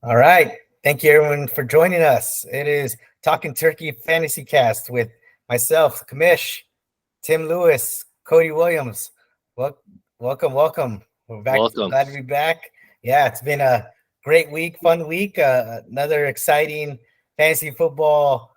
All right. Thank you, everyone, for joining us. It is Talking Turkey Fantasy Cast with myself, Kamish, Tim Lewis, Cody Williams. Well, welcome. We're back. Welcome. Glad to be back. Yeah, it's been a great week, fun week. Another exciting fantasy football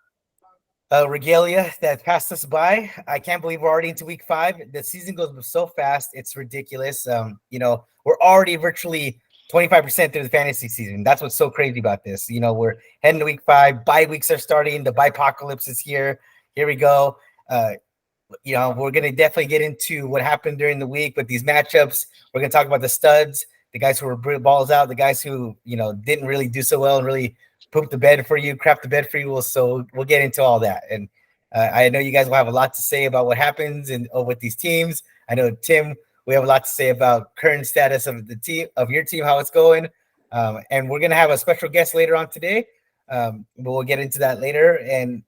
regalia that passed us by. I can't believe we're already into week 5. The season goes so fast. It's ridiculous. We're already virtually 25% through the fantasy season. That's what's so crazy about this. We're heading to week 5. Bye weeks are starting. The bye-apocalypse is here. Here we go. We're going to definitely get into what happened during the week with these matchups. We're going to talk about the studs, the guys who were balls out, the guys who, didn't really do so well and really poop the bed for you, crap the bed for you. So we'll get into all that. And I know you guys will have a lot to say about what happens with these teams. I know, Tim, we have a lot to say about current status of the team, of your team, how it's going. And we're going to have a special guest later on today. But we'll get into that later and,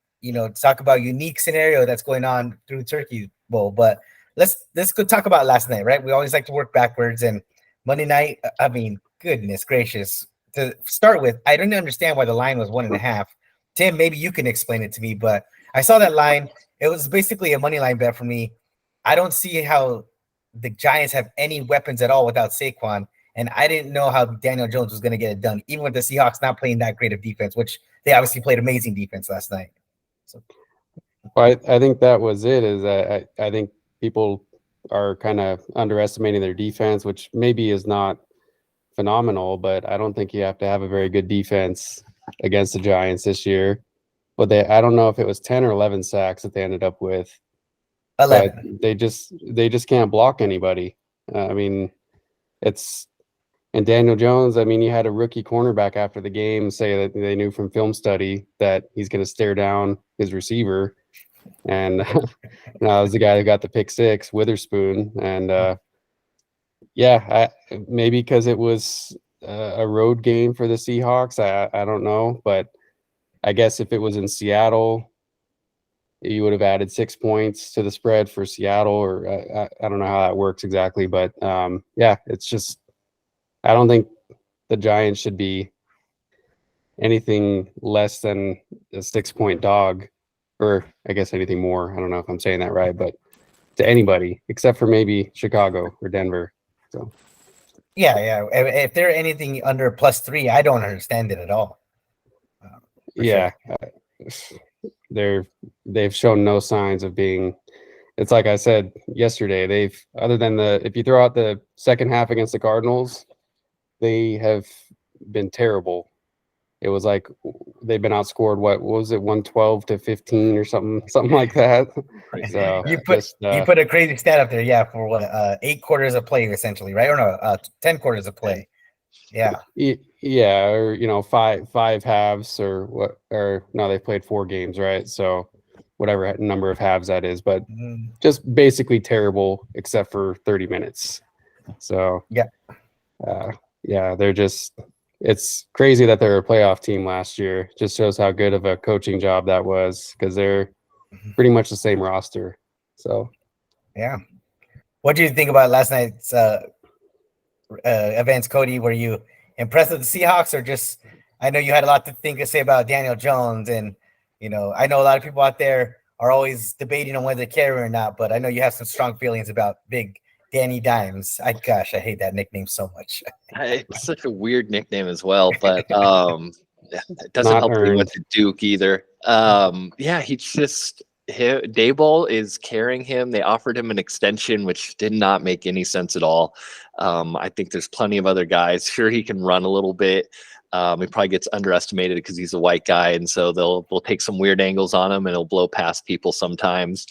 talk about unique scenario that's going on through Turkey Bowl. But let's go talk about last night, right? We always like to work backwards. And Monday night, I mean, goodness gracious. To start with, I didn't understand why the line was 1.5. Tim, maybe you can explain it to me, but I saw that line. It was basically a money line bet for me. I don't see how the Giants have any weapons at all without Saquon, and I didn't know how Daniel Jones was going to get it done, even with the Seahawks not playing that great of defense, which they obviously played amazing defense last night. So, well, I think that was it. Is that I think people are kind of underestimating their defense, which maybe is not phenomenal, but I don't think you have to have a very good defense against the Giants this year. But I don't know if it was 10 or 11 sacks that they ended up with. 11. But they just can't block anybody. And Daniel Jones, you had a rookie cornerback after the game say that they knew from film study that he's going to stare down his receiver. And that was the guy who got the pick 6, Witherspoon. And maybe because it was a road game for the Seahawks. I don't know, but I guess if it was in Seattle, you would have added 6 points to the spread for Seattle, or I don't know how that works exactly, but it's just I don't think the Giants should be anything less than a 6-point dog, or I guess anything more. I don't know if I'm saying that right, but to anybody except for maybe Chicago or Denver. So. Yeah. If they're anything under +3, I don't understand it at all. Sure. They've shown no signs of being. It's like I said yesterday. Other than if you throw out the second half against the Cardinals, they have been terrible. It was like they've been outscored. What was it, 112-15 or something like that? So you put a crazy stat up there, for what 8 quarters of play essentially, right? Or no, 10 quarters of play. Yeah, or five halves or what? Or no, they played 4 games, right? So whatever number of halves that is, but just basically terrible except for 30 minutes. So they're just. It's crazy that they're a playoff team last year. Just shows how good of a coaching job that was, because they're pretty much the same roster. So, yeah. What do you think about last night's events, Cody? Were you impressed with the Seahawks, or just? I know you had a lot to say about Daniel Jones, and I know a lot of people out there are always debating on whether to carry or not. But I know you have some strong feelings about Big Danny Dimes. I hate that nickname so much. It's such a weird nickname as well, but it doesn't help that he went to Duke either. Daboll is carrying him. They offered him an extension, which did not make any sense at all. I think there's plenty of other guys. Sure, he can run a little bit. He probably gets underestimated because he's a white guy, and so they'll take some weird angles on him, and he'll blow past people sometimes.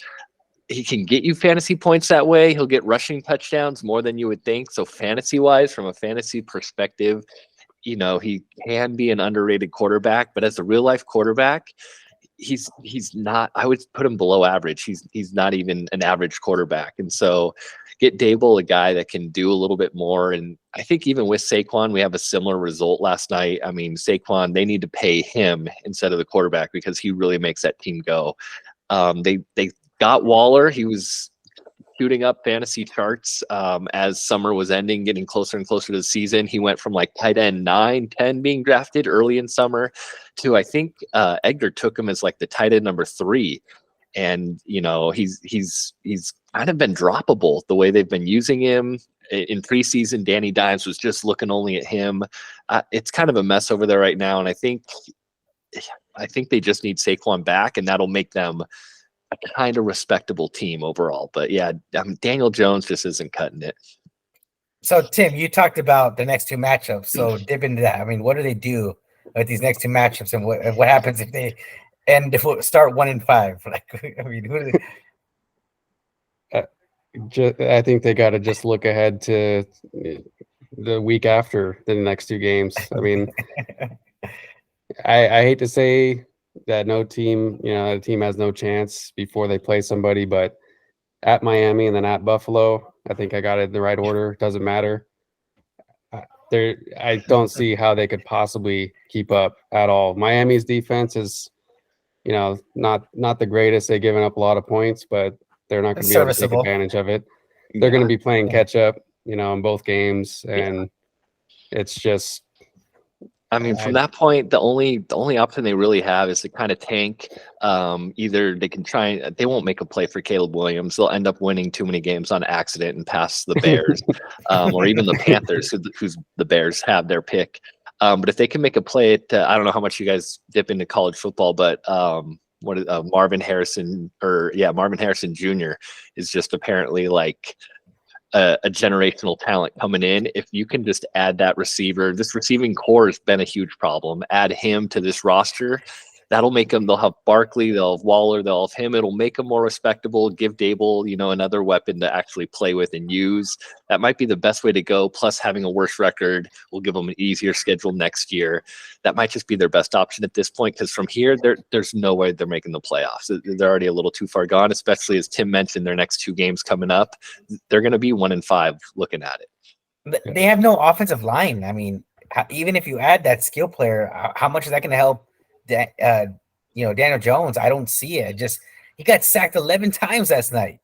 He can get you fantasy points that way. He'll get rushing touchdowns more than you would think. So fantasy-wise, from a fantasy perspective, he can be an underrated quarterback. But as a real-life quarterback, he's not. I would put him below average. He's not even an average quarterback. And so get Daboll, a guy that can do a little bit more. And I think even with Saquon, we have a similar result last night. I mean, Saquon, they need to pay him instead of the quarterback because he really makes that team go. They got Waller. He was shooting up fantasy charts as summer was ending, getting closer and closer to the season. He went from like tight end 9, 10 being drafted early in summer to, I think Edgar took him as like the tight end number 3. And, he's kind of been droppable the way they've been using him. In preseason, Danny Dimes was just looking only at him. It's kind of a mess over there right now. And I think they just need Saquon back, and that'll make them a kind of respectable team overall. But yeah, Daniel Jones just isn't cutting it. So Tim, you talked about the next 2 matchups. So dip into that. I mean, what do they do with these next 2 matchups, and what happens if they start 1-5? Like, I mean, who do they? I think they got to just look ahead to the week after the next 2 games. I mean, I hate to say that the team has no chance before they play somebody, but at Miami and then at Buffalo, I think I got it in the right order. Doesn't matter. I don't see how they could possibly keep up at all. Miami's defense is, not the greatest. They've given up a lot of points, but they're not going to be able to take advantage of it. They're going to be playing catch up, in both games, and it's just. I mean, from that point, the only option they really have is to kind of tank. Either they can they won't make a play for Caleb Williams. They'll end up winning too many games on accident and pass the Bears, or even the Panthers, who's the Bears have their pick. But if they can make a play at, I don't know how much you guys dip into college football, but Marvin Harrison Jr. is just apparently like a generational talent coming in. If you can just add that receiver, this receiving core has been a huge problem. Add him to this roster. That'll make them, they'll have Barkley, they'll have Waller, they'll have him. It'll make them more respectable, give Dable, another weapon to actually play with and use. That might be the best way to go. Plus having a worse record will give them an easier schedule next year. That might just be their best option at this point, because from here, there's no way they're making the playoffs. They're already a little too far gone, especially as Tim mentioned, their next 2 games coming up. They're going to be 1-5 looking at it. They have no offensive line. I mean, even if you add that skill player, how much is that going to help Daniel Jones? I don't see it. He got sacked 11 times last night.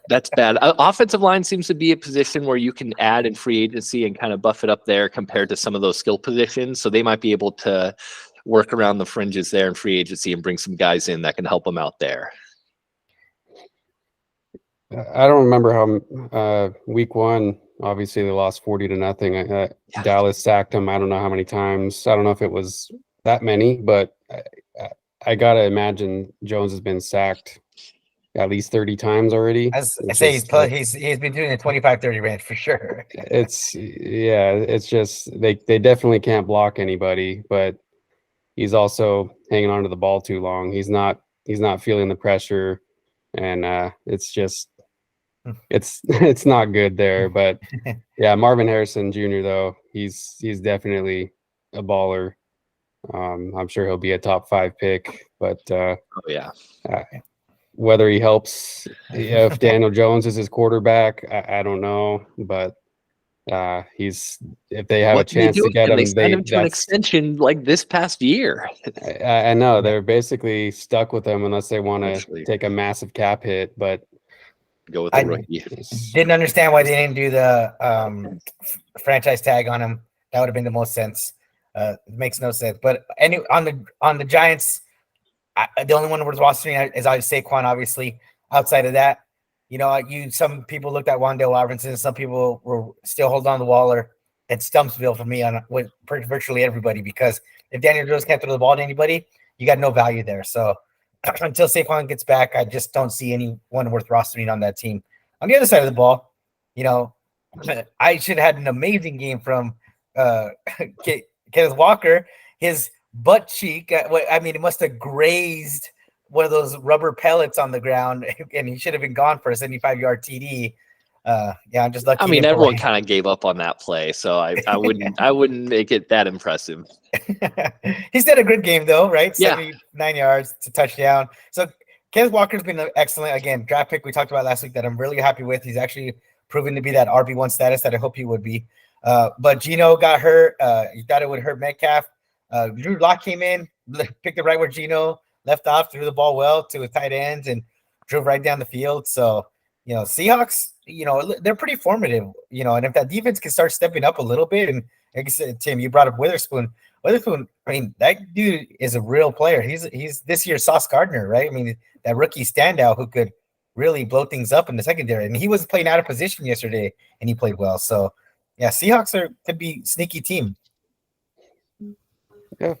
That's bad. Offensive line seems to be a position where you can add in free agency and kind of buff it up there compared to some of those skill positions. So they might be able to work around the fringes there in free agency and bring some guys in that can help them out there. I don't remember how week 1, obviously they lost 40-0. Dallas sacked him. I don't know how many times. I don't know if it was that many, but I gotta imagine Jones has been sacked at least 30 times already. As I say, he's been doing a 25-30 range for sure. It's just they definitely can't block anybody, but he's also hanging on to the ball too long. He's not feeling the pressure, and it's not good there. But yeah, Marvin Harrison Jr. though, he's definitely a baller. I'm sure he'll be a top 5 pick, but whether he helps if Daniel Jones is his quarterback, I don't know. But if they have a chance to get him, they signed him to an extension like this past year. I know they're basically stuck with him unless they want to take a massive cap hit. But go with the rookie. Didn't understand why they didn't do the franchise tag on him. That would have been the most sense. It makes no sense. But on the Giants, the only one worth rostering is Saquon, obviously. Outside of that, some people looked at Wan'Dale Robinson. Some people were still holding on to Waller. It's Dumpsville for me with virtually everybody, because if Daniel Jones can't throw the ball to anybody, you got no value there. So until Saquon gets back, I just don't see anyone worth rostering on that team. On the other side of the ball, I should have had an amazing game from Kenneth Walker. His butt cheek, it must have grazed one of those rubber pellets on the ground, and he should have been gone for a 75-yard TD. I'm just lucky. I mean, everyone kind of gave up on that play, so I wouldn't make it that impressive. He's had a good game though, right? Yeah. 79 yards to touchdown. So Kenneth Walker's been excellent. Again, draft pick we talked about last week that I'm really happy with. He's actually proven to be that RB1 status that I hope he would be. But Geno got hurt. You thought it would hurt Metcalf. Drew Lock came in, picked it right where Geno left off, threw the ball well to his tight ends, and drove right down the field. So, Seahawks, they're pretty formative, and if that defense can start stepping up a little bit, and like I said, Tim, you brought up Witherspoon. Witherspoon, I mean, that dude is a real player. He's this year's Sauce Gardner, right? I mean, that rookie standout who could really blow things up in the secondary. And he was playing out of position yesterday, and he played well. So, yeah, Seahawks could be sneaky team. Yeah,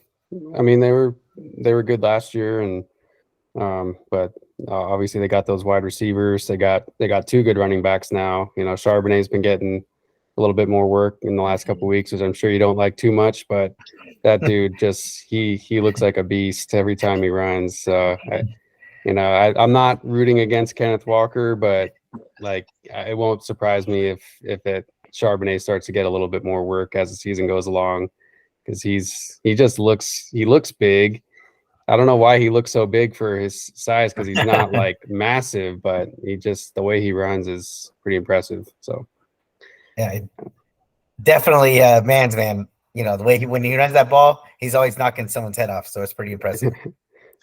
I mean they were good last year, and but obviously they got those wide receivers. They got 2 good running backs now. Charbonnet's been getting a little bit more work in the last couple of weeks, which I'm sure you don't like too much, but that dude just he looks like a beast every time he runs. I'm not rooting against Kenneth Walker, but like it won't surprise me if Charbonnet starts to get a little bit more work as the season goes along, because he looks big. I don't know why he looks so big for his size, because he's not like massive, but the way he runs is pretty impressive. So yeah, definitely man's man. The way when he runs that ball, he's always knocking someone's head off. So it's pretty impressive.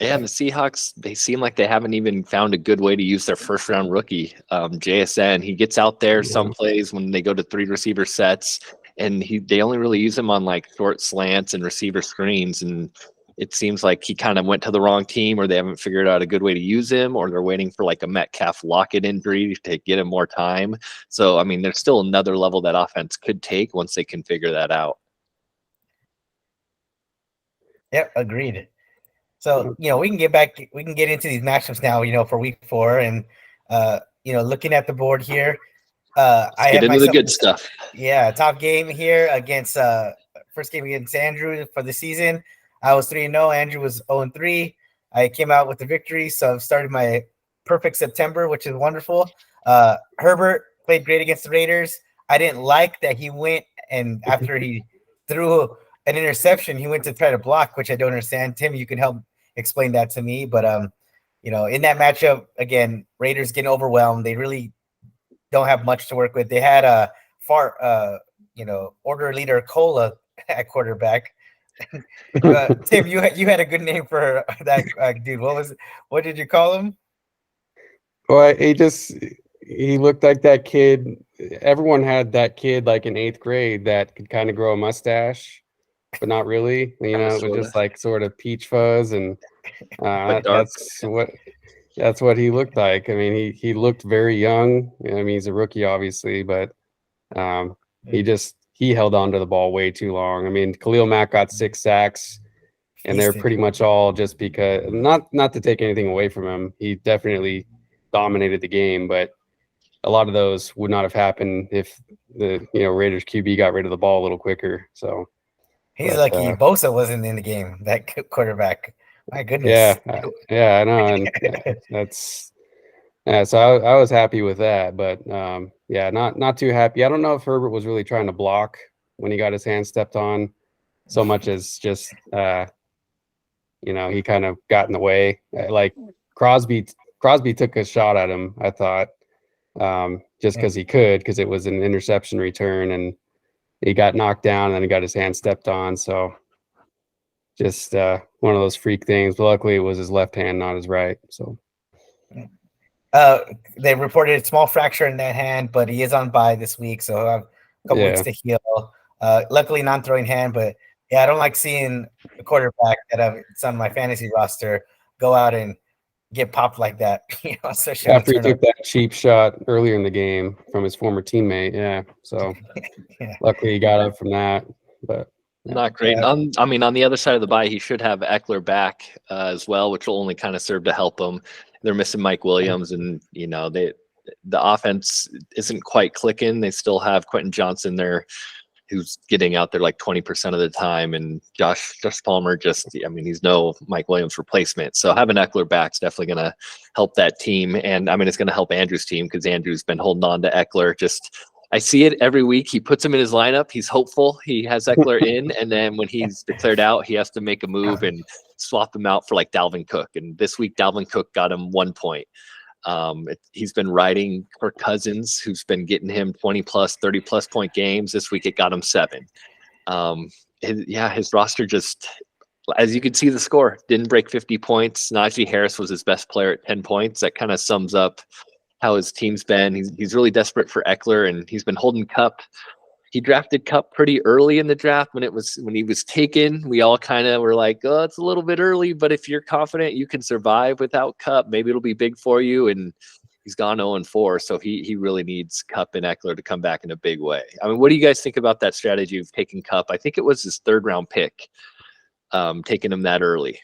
Yeah, and the Seahawks, they seem like they haven't even found a good way to use their first-round rookie, JSN. He gets out there some plays when they go to 3 receiver sets, and they only really use him on like short slants and receiver screens, and it seems like he kind of went to the wrong team, or they haven't figured out a good way to use him, or they're waiting for like a Metcalf Lockett injury to get him more time. So, I mean, there's still another level that offense could take once they can figure that out. Yep, agreed. So, we can get into these matchups now, for week 4. And, looking at the board here, I have into the good stuff. Yeah, top game here against first game against Andrew for the season. I was 3-0. Andrew was 0-3. I came out with the victory, so I've started my perfect September, which is wonderful. Herbert played great against the Raiders. I didn't like that he went, and after he threw an interception, he went to try to block, which I don't understand. Tim, you can help explain that to me. But in that matchup, again, Raiders getting overwhelmed. They really don't have much to work with. They had a order leader Cola at quarterback. Tim, you had a good name for that dude. What did you call him? Well, he looked like that kid. Everyone had that kid like in 8th grade that could kind of grow a mustache, but not really. It was just like sort of peach fuzz, and that's what he looked like. I mean, he looked very young. I mean, he's a rookie, obviously, but he held on to the ball way too long. I mean, Khalil Mack got 6 sacks, and they're pretty much all just because not to take anything away from him. He definitely dominated the game, but a lot of those would not have happened if the Raiders QB got rid of the ball a little quicker. So he's lucky Bosa wasn't in the game. That quarterback, my goodness. Yeah, I know, and that's. Yeah, so I was happy with that, but not too happy. I don't know if Herbert was really trying to block when he got his hand stepped on, so much as just he kind of got in the way. Like Crosby took a shot at him, I thought, just because he could, because it was an interception return, and he got knocked down, and then he got his hand stepped on. So just one of those freak things. But luckily, it was his left hand, not his right. So. They reported a small fracture in that hand, but he is on bye this week, so I have a couple weeks to heal. Luckily, non-throwing hand, but yeah, I don't like seeing a quarterback it's on my fantasy roster go out and get popped like that. Especially after he took that cheap shot earlier in the game from his former teammate. Yeah, so luckily he got up from that, but. Not great. On the other side of the bye, he should have Eckler back as well, which will only kind of serve to help him. They're missing Mike Williams, and the offense isn't quite clicking. They still have Quentin Johnson there, who's getting out there like 20% of the time, and Josh Palmer he's no Mike Williams replacement. So having Eckler back is definitely going to help that team, and it's going to help Andrew's team because Andrew's been holding on to Eckler. I see it every week. He puts him in his lineup. He's hopeful. He has Eckler in, and then when he's declared out, he has to make a move and swap him out for like Dalvin Cook. And this week, Dalvin Cook got him 1 point. He's been riding Kirk Cousins, who's been getting him 20+, 30+ point games. This week, it got him 7. His roster just, as you can see the score, didn't break 50 points. Najee Harris was his best player at 10 points. That kind of sums up how his team's been. He's really desperate for Eckler, and he's been holding Cup. He drafted Cup pretty early in the draft when he was taken. We all kind of were like, oh, it's a little bit early, but if you're confident you can survive without Cup, maybe it'll be big for you. And he's gone 0-4, so he really needs Cup and Eckler to come back in a big way. I mean, what do you guys think about that strategy of taking Cup? I think it was his 3rd round pick, taking him that early.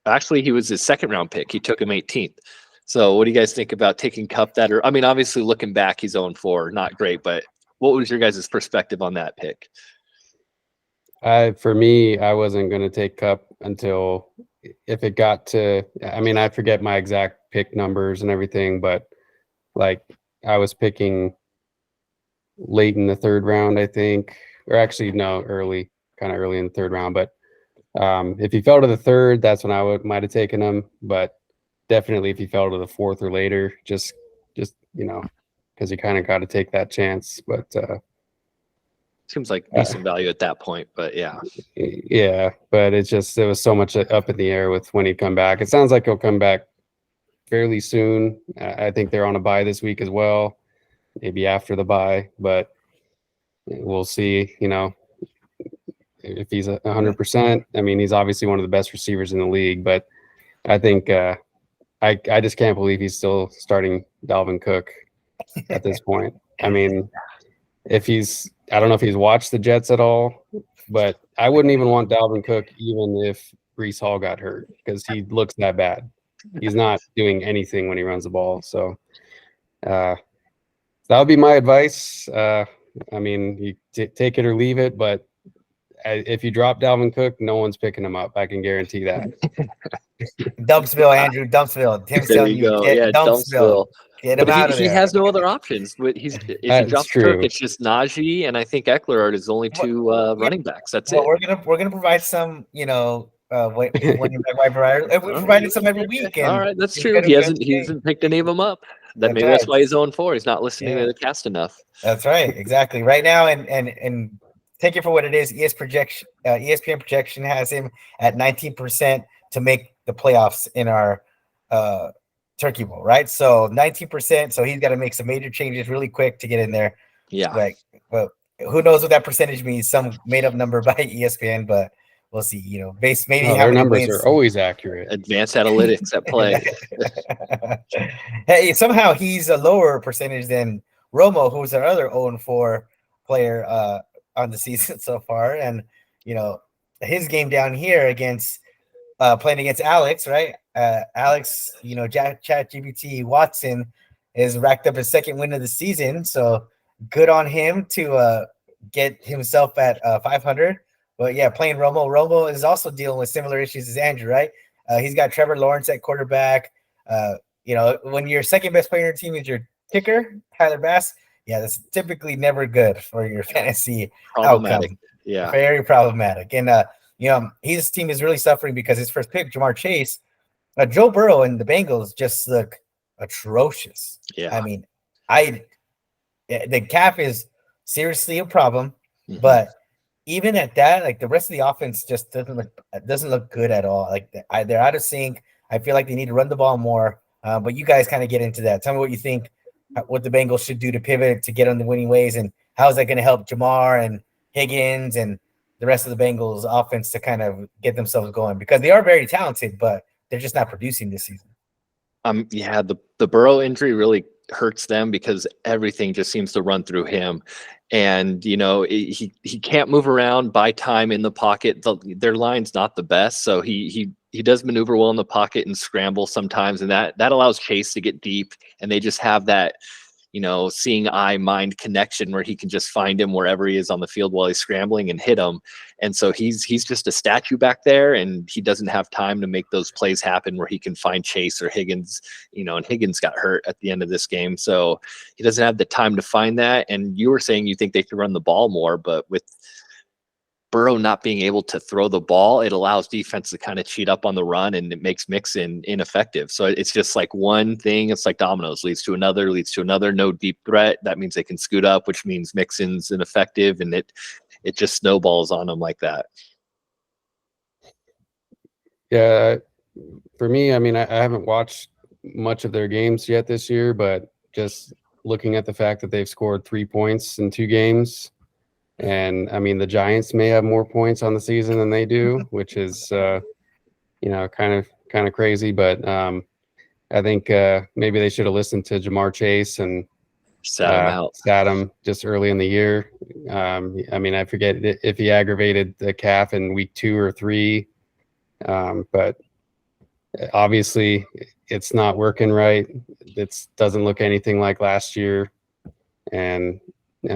Actually, he was his 2nd round pick. He took him 18th. So what do you guys think about taking Cup that early? I mean, obviously looking back, he's 0-4, not great, but what was your guys' perspective on that pick? For me, I wasn't going to take Cup until if it got to, I mean, I forget my exact pick numbers and everything, but like I was picking late in the 3rd round, I think, or actually no, kind of early in the 3rd round. But if he fell to the 3rd, that's when I might have taken him. But definitely if he fell to the 4th or later, just because you kind of got to take that chance. But seems like decent value at that point. But yeah, but it was so much up in the air with when he'd come back. It sounds like he'll come back fairly soon. I think they're on a bye this week as well, maybe after the bye, but we'll see. If he's 100%. I mean, he's obviously one of the best receivers in the league, but I think I just can't believe he's still starting Dalvin Cook at this point. I mean, I don't know if he's watched the Jets at all, but I wouldn't even want Dalvin Cook even if Breece Hall got hurt because he looks that bad. He's not doing anything when he runs the ball. So that would be my advice. I mean, you take it or leave it, but if you drop Dalvin Cook, no one's picking him up. I can guarantee that. Dumpsville, Andrew, Dumpsville. Tim's there telling you go. Get Yeah, Dumpsville. Get him out But of there. he has no other options. But if he drops Cook, it's just Najee, and I think Eckler are his only 2 running backs. That's it. We're gonna provide some, when you waiver, we provided some every week. All right, that's true. He hasn't picked any of them up. That's why he's 0-4. He's not listening to the cast enough. That's right, exactly. Right now, and take it for what it is. ESPN projection has him at 19% to make the playoffs in our Turkey Bowl, right? So 19%. So he's got to make some major changes really quick to get in there. Yeah. But who knows what that percentage means? Some made up number by ESPN, but we'll see. Based maybe how their many numbers wins. are always accurate. Advanced analytics at play. Hey, somehow he's a lower percentage than Romo, who's our other 0-4 player on the season so far, and his game down here against playing against Alex, right? Alex, ChatGPT Watson is racked up his 2nd win of the season, so good on him to get himself at 500. But yeah, playing Romo. Romo is also dealing with similar issues as Andrew, right? He's got Trevor Lawrence at quarterback. When your 2nd best player on your team is your kicker, Tyler Bass, yeah, that's typically never good for your fantasy outcome. Yeah, very problematic. And his team is really suffering because his first pick, Jamar Chase, Joe Burrow and the Bengals just look atrocious. Yeah, I mean, the calf is seriously a problem, but even at that, like the rest of the offense just doesn't look good at all. Like they're out of sync. I feel like they need to run the ball more. But you guys kind of get into that. Tell me what you think, what the Bengals should do to pivot to get on the winning ways, and how is that going to help Jamar and Higgins and the rest of the Bengals offense to kind of get themselves going, because they are very talented, but they're just not producing this season. Yeah, the Burrow injury really hurts them because everything just seems to run through him. And, he can't move around, buy time in the pocket. Their line's not the best. So he does maneuver well in the pocket and scramble sometimes. And that allows Chase to get deep. And they just have that, seeing eye mind connection where he can just find him wherever he is on the field while he's scrambling and hit him. And so he's just a statue back there, and he doesn't have time to make those plays happen where he can find Chase or Higgins, and Higgins got hurt at the end of this game. So he doesn't have the time to find that. And you were saying you think they could run the ball more, but with Burrow not being able to throw the ball, it allows defense to kind of cheat up on the run, and it makes Mixon ineffective. So it's just like one thing. It's like dominoes, leads to another, no deep threat. That means they can scoot up, which means Mixon's ineffective, and it just snowballs on them like that. Yeah. For me, I mean, I haven't watched much of their games yet this year, but just looking at the fact that they've scored 3 points in 2 games, and I mean the Giants may have more points on the season than they do, which is kind of crazy. But I think maybe they should have listened to Jamar Chase and sat him just early in the year. I mean, I forget if he aggravated the calf in week 2 or 3, but obviously it's not working right. It doesn't look anything like last year. And he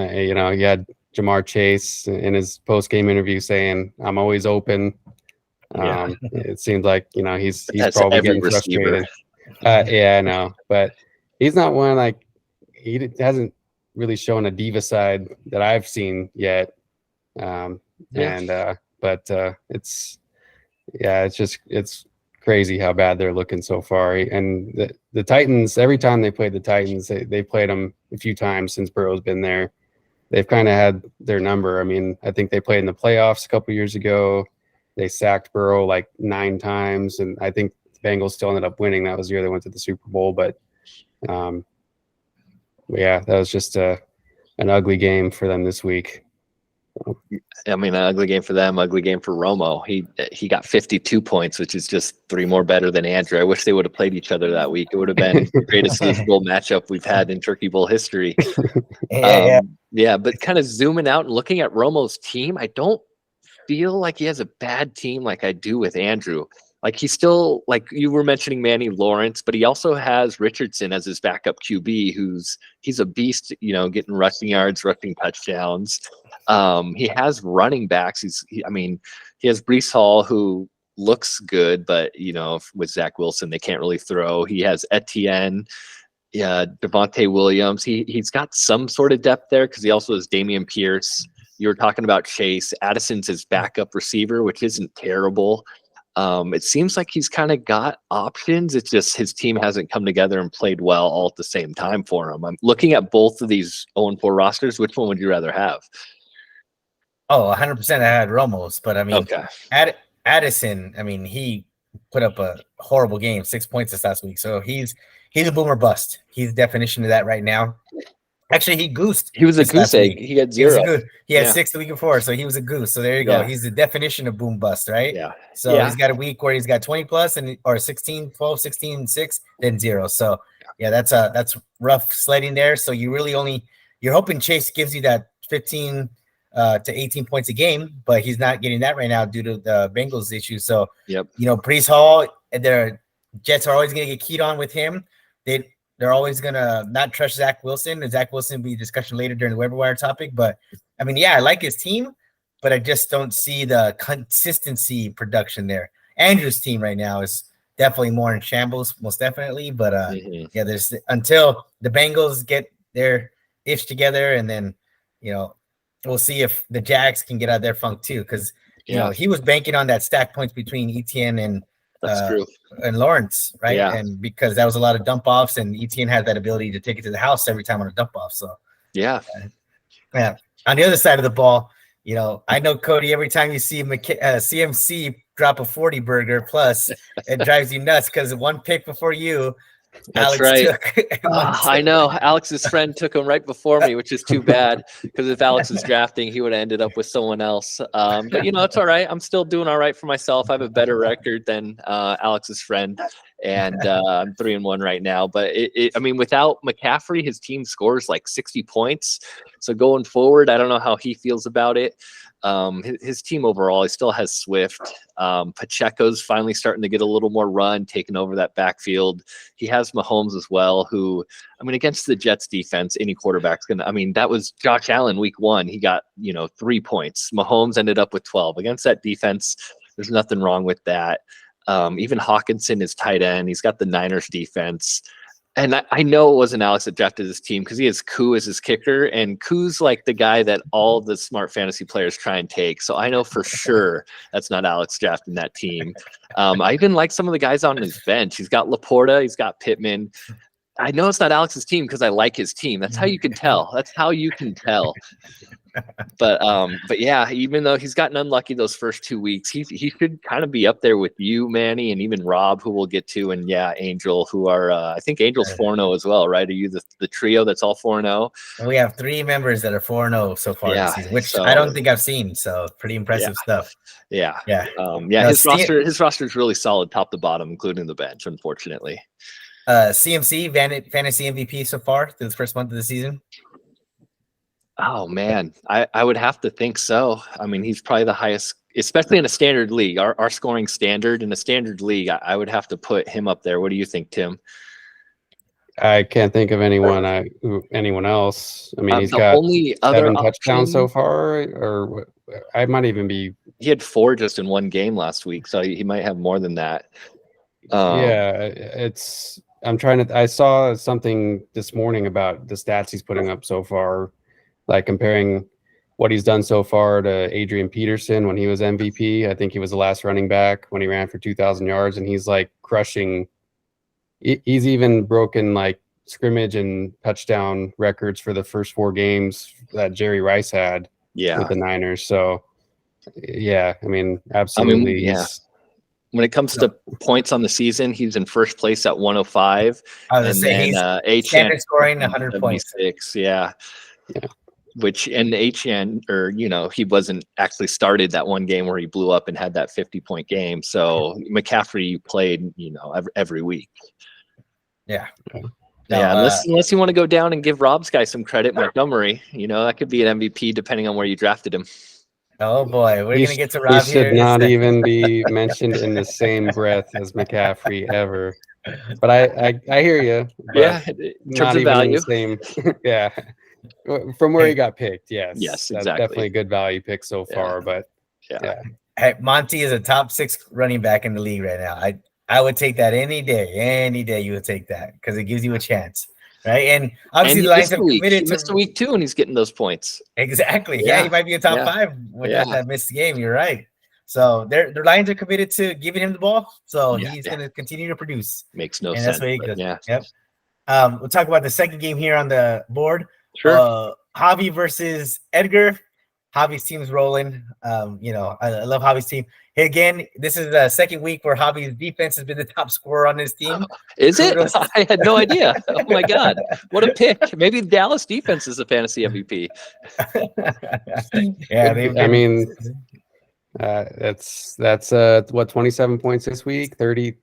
had Jamar Chase in his post-game interview saying, "I'm always open." It seems like he's probably getting frustrated. Yeah, I know, but he's not one like he hasn't really shown a diva side that I've seen yet. But it's crazy how bad they're looking so far. And the Titans, every time they played the Titans, they played them a few times since Burrow's been there. They've kind of had their number. I mean, I think they played in the playoffs a couple years ago. They sacked Burrow like 9 times, and I think the Bengals still ended up winning. That was the year they went to the Super Bowl. But that was just an ugly game for them this week. I mean, an ugly game for them, ugly game for Romo. He got 52 points, which is just 3 more better than Andrew. I wish they would have played each other that week. It would have been the greatest Super Bowl matchup we've had in Turkey Bowl history. But kind of zooming out and looking at Romo's team, I don't feel like he has a bad team like I do with Andrew. Like he's still, like you were mentioning Manny Lawrence, but he also has Richardson as his backup QB, he's a beast, getting rushing yards, rushing touchdowns. He has running backs. He has Breece Hall, who looks good, but with Zach Wilson, they can't really throw. He has Etienne, Devontae Williams. He's got some sort of depth there because he also has Damian Pierce. You were talking about Chase. Addison's his backup receiver, which isn't terrible. It seems like he's kind of got options. It's just his team hasn't come together and played well all at the same time for him. I'm looking at both of these 0-4 rosters. Which one would you rather have? Oh, 100% I had Romo's, but I mean, okay. Addison, I mean, he put up a horrible game, 6 points this last week. So he's a boomer bust. He's the definition of that right now. Actually, he goosed. He was a goose egg. He had 0. He had 6 the week before, so he was a goose. So there you go. He's the definition of boom bust, right? Yeah. So he's got a week where he's got 20 plus or 16, 12, 16, 6, then 0. So that's rough sledding there. So you're hoping Chase gives you that 15 to 18 points a game, but he's not getting that right now due to the Bengals issue. So Breece Hall, their Jets are always going to get keyed on with him. They're always going to not trust Zach Wilson, and Zach Wilson will be a discussion later during the waiver wire topic. But, I mean, I like his team, but I just don't see the consistency production there. Andrew's team right now is definitely more in shambles, most definitely. But, there's until the Bengals get their ish together, and then, we'll see if the Jags can get out of their funk too, because, he was banking on that stack points between Etienne and That's true. And Lawrence, right? Yeah. And because that was a lot of dump offs, and Etienne had that ability to take it to the house every time on a dump off. So on the other side of the ball, I know, Cody, every time you see CMC drop a 40 burger plus, it drives you nuts because one pick before you, That's Alex right. I know. Alex's friend took him right before me, which is too bad, because if Alex was drafting, he would have ended up with someone else. But, it's all right. I'm still doing all right for myself. I have a better record than Alex's friend, and I'm 3-1 right now. But, without McCaffrey, his team scores like 60 points. So going forward, I don't know how he feels about it. His team overall, he still has Swift. Pacheco's finally starting to get a little more run, taking over that backfield. He has Mahomes as well, who, against the Jets defense, any quarterback's that was Josh Allen week 1. He got, 3 points. Mahomes ended up with 12 against that defense. There's nothing wrong with that. Even Hawkinson is tight end. He's got the Niners defense. And I know it wasn't Alex that drafted this team because he has Koo as his kicker, and Koo's like the guy that all the smart fantasy players try and take. So I know for sure that's not Alex drafting that team. I even like some of the guys on his bench. He's got Laporta, he's got Pittman. I know it's not Alex's team because I like his team. That's how you can tell. But yeah, even though he's gotten unlucky those first 2 weeks, he should kind of be up there with you, Manny, and even Rob, who we'll get to, and yeah, Angel, who are I think Angel's 4-0 as well, right? Are you the trio that's all 4-0? And we have 3 members that are 4-0 so far this season, which I don't think I've seen. So pretty impressive stuff. Yeah. Yeah. His roster is really solid top to bottom, including the bench, unfortunately. CMC fantasy MVP so far through the first month of the season. Oh man, I would have to think so. I mean, he's probably the highest, especially in a standard league. Our scoring standard in a standard league, I would have to put him up there. What do you think, Tim? I can't think of anyone else. I mean, he's got only 7 touchdowns so far, or I might even be. He had 4 just in one game last week, so he might have more than that. I saw something this morning about the stats he's putting up so far, like comparing what he's done so far to Adrian Peterson when he was MVP. I think he was the last running back when he ran for 2,000 yards, and he's like crushing. He's even broken like scrimmage and touchdown records for the first 4 games that Jerry Rice had with the Niners. So, yeah, I mean, absolutely. When it comes to points on the season, he's in first place at 105. I was saying he's standard scoring 100 points. Yeah. Which and HN, or he wasn't actually started that one game where he blew up and had that 50-point game. So McCaffrey played, every week. Yeah. Unless you want to go down and give Rob's guy some credit, Montgomery, that could be an MVP depending on where you drafted him. Oh boy, we're gonna get to Rob here. He should not even be mentioned in the same breath as McCaffrey ever. But I hear you. Yeah, in terms of value. Yeah. From where he got picked, yes. Yes, that's exactly. Definitely a good value pick so far, but yeah. Hey, Monty is a top 6 running back in the league right now. I would take that any day. Any day you would take that because it gives you a chance, right? And obviously the Lions have committed to missed a week too, and he's getting those points. Exactly. Yeah, he might be a top 5 without that missed game. You're right. So their Lions are committed to giving him the ball, so he's going to continue to produce. Makes no sense. That's what he does. Yeah. Yep. We'll talk about the second game here on the board. Sure. Javi versus Edgar. Javi's team's rolling. I love Javi's team. Hey, again, this is the second week where Javi's defense has been the top scorer on his team. Is it? I had no idea. Oh my God. What a pick. Maybe Dallas defense is a fantasy MVP. That's what, 27 points this week, 30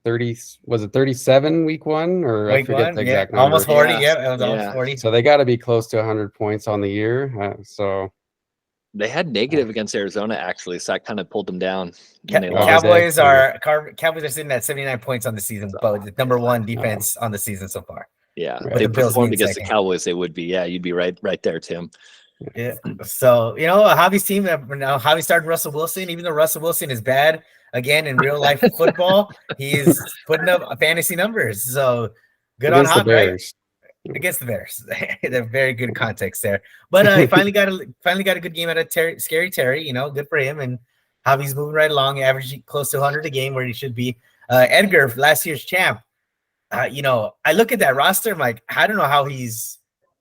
was it 37 week 1, or week I forget 1, the exact number. Almost 40. Yeah, it was almost 40. So they got to be close to 100 points on the year. So they had negative against Arizona, actually, so that kind of pulled them down. Cowboys are sitting at 79 points on the season, but the number 1 defense on the season so far. Yeah, if they performed against the Cowboys, they would be. Yeah, you'd be right there, Tim. Yeah. So Javi's team now. Javi started Russell Wilson, even though Russell Wilson is bad again in real life football. He's putting up fantasy numbers. So good on Javi, right? Against the Bears. They're very good context there. But he finally got a good game out of Scary Terry. Good for him. And Javi's moving right along, averaging close to 100 a game where he should be. Edgar, last year's champ. I look at that roster. I'm like, I don't know how he's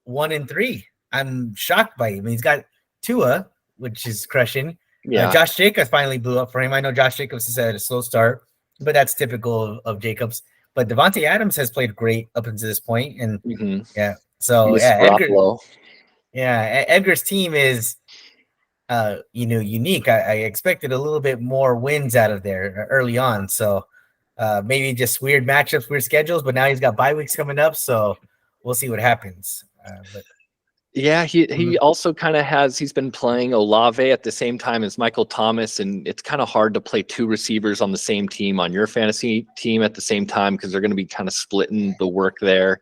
1-3. I'm shocked by him. He's got Tua, which is crushing. Yeah. Josh Jacobs finally blew up for him. I know Josh Jacobs has had a slow start, but that's typical of Jacobs. But Devontae Adams has played great up until this point. And Edgar's team is unique. I expected a little bit more wins out of there early on. So maybe just weird matchups, weird schedules, but now he's got bye weeks coming up. So we'll see what happens. Yeah, he also kind of he's been playing Olave at the same time as Michael Thomas, and it's kind of hard to play 2 receivers on the same team on your fantasy team at the same time because they're going to be kind of splitting the work there.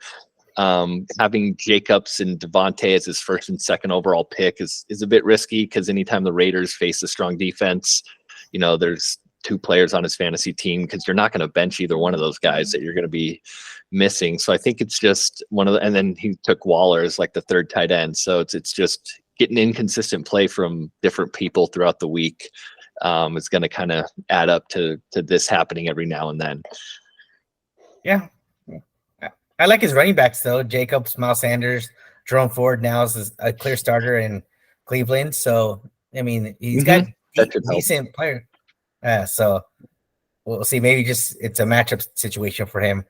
Having Jacobs and Devontae as his first and second overall pick is a bit risky because anytime the Raiders face a strong defense, there's 2 players on his fantasy team because you're not going to bench either one of those guys that you're going to be missing. So I think it's just and then he took Waller as like the 3rd tight end. So it's just getting inconsistent play from different people throughout the week. It's going to kind of add up to this happening every now and then. Yeah. I like his running backs though. Jacobs, Miles Sanders, Jerome Ford now is a clear starter, and Cleveland. So I mean, he's Mhm. got That should help. decent player. So we'll see. Maybe just it's a matchup situation for him.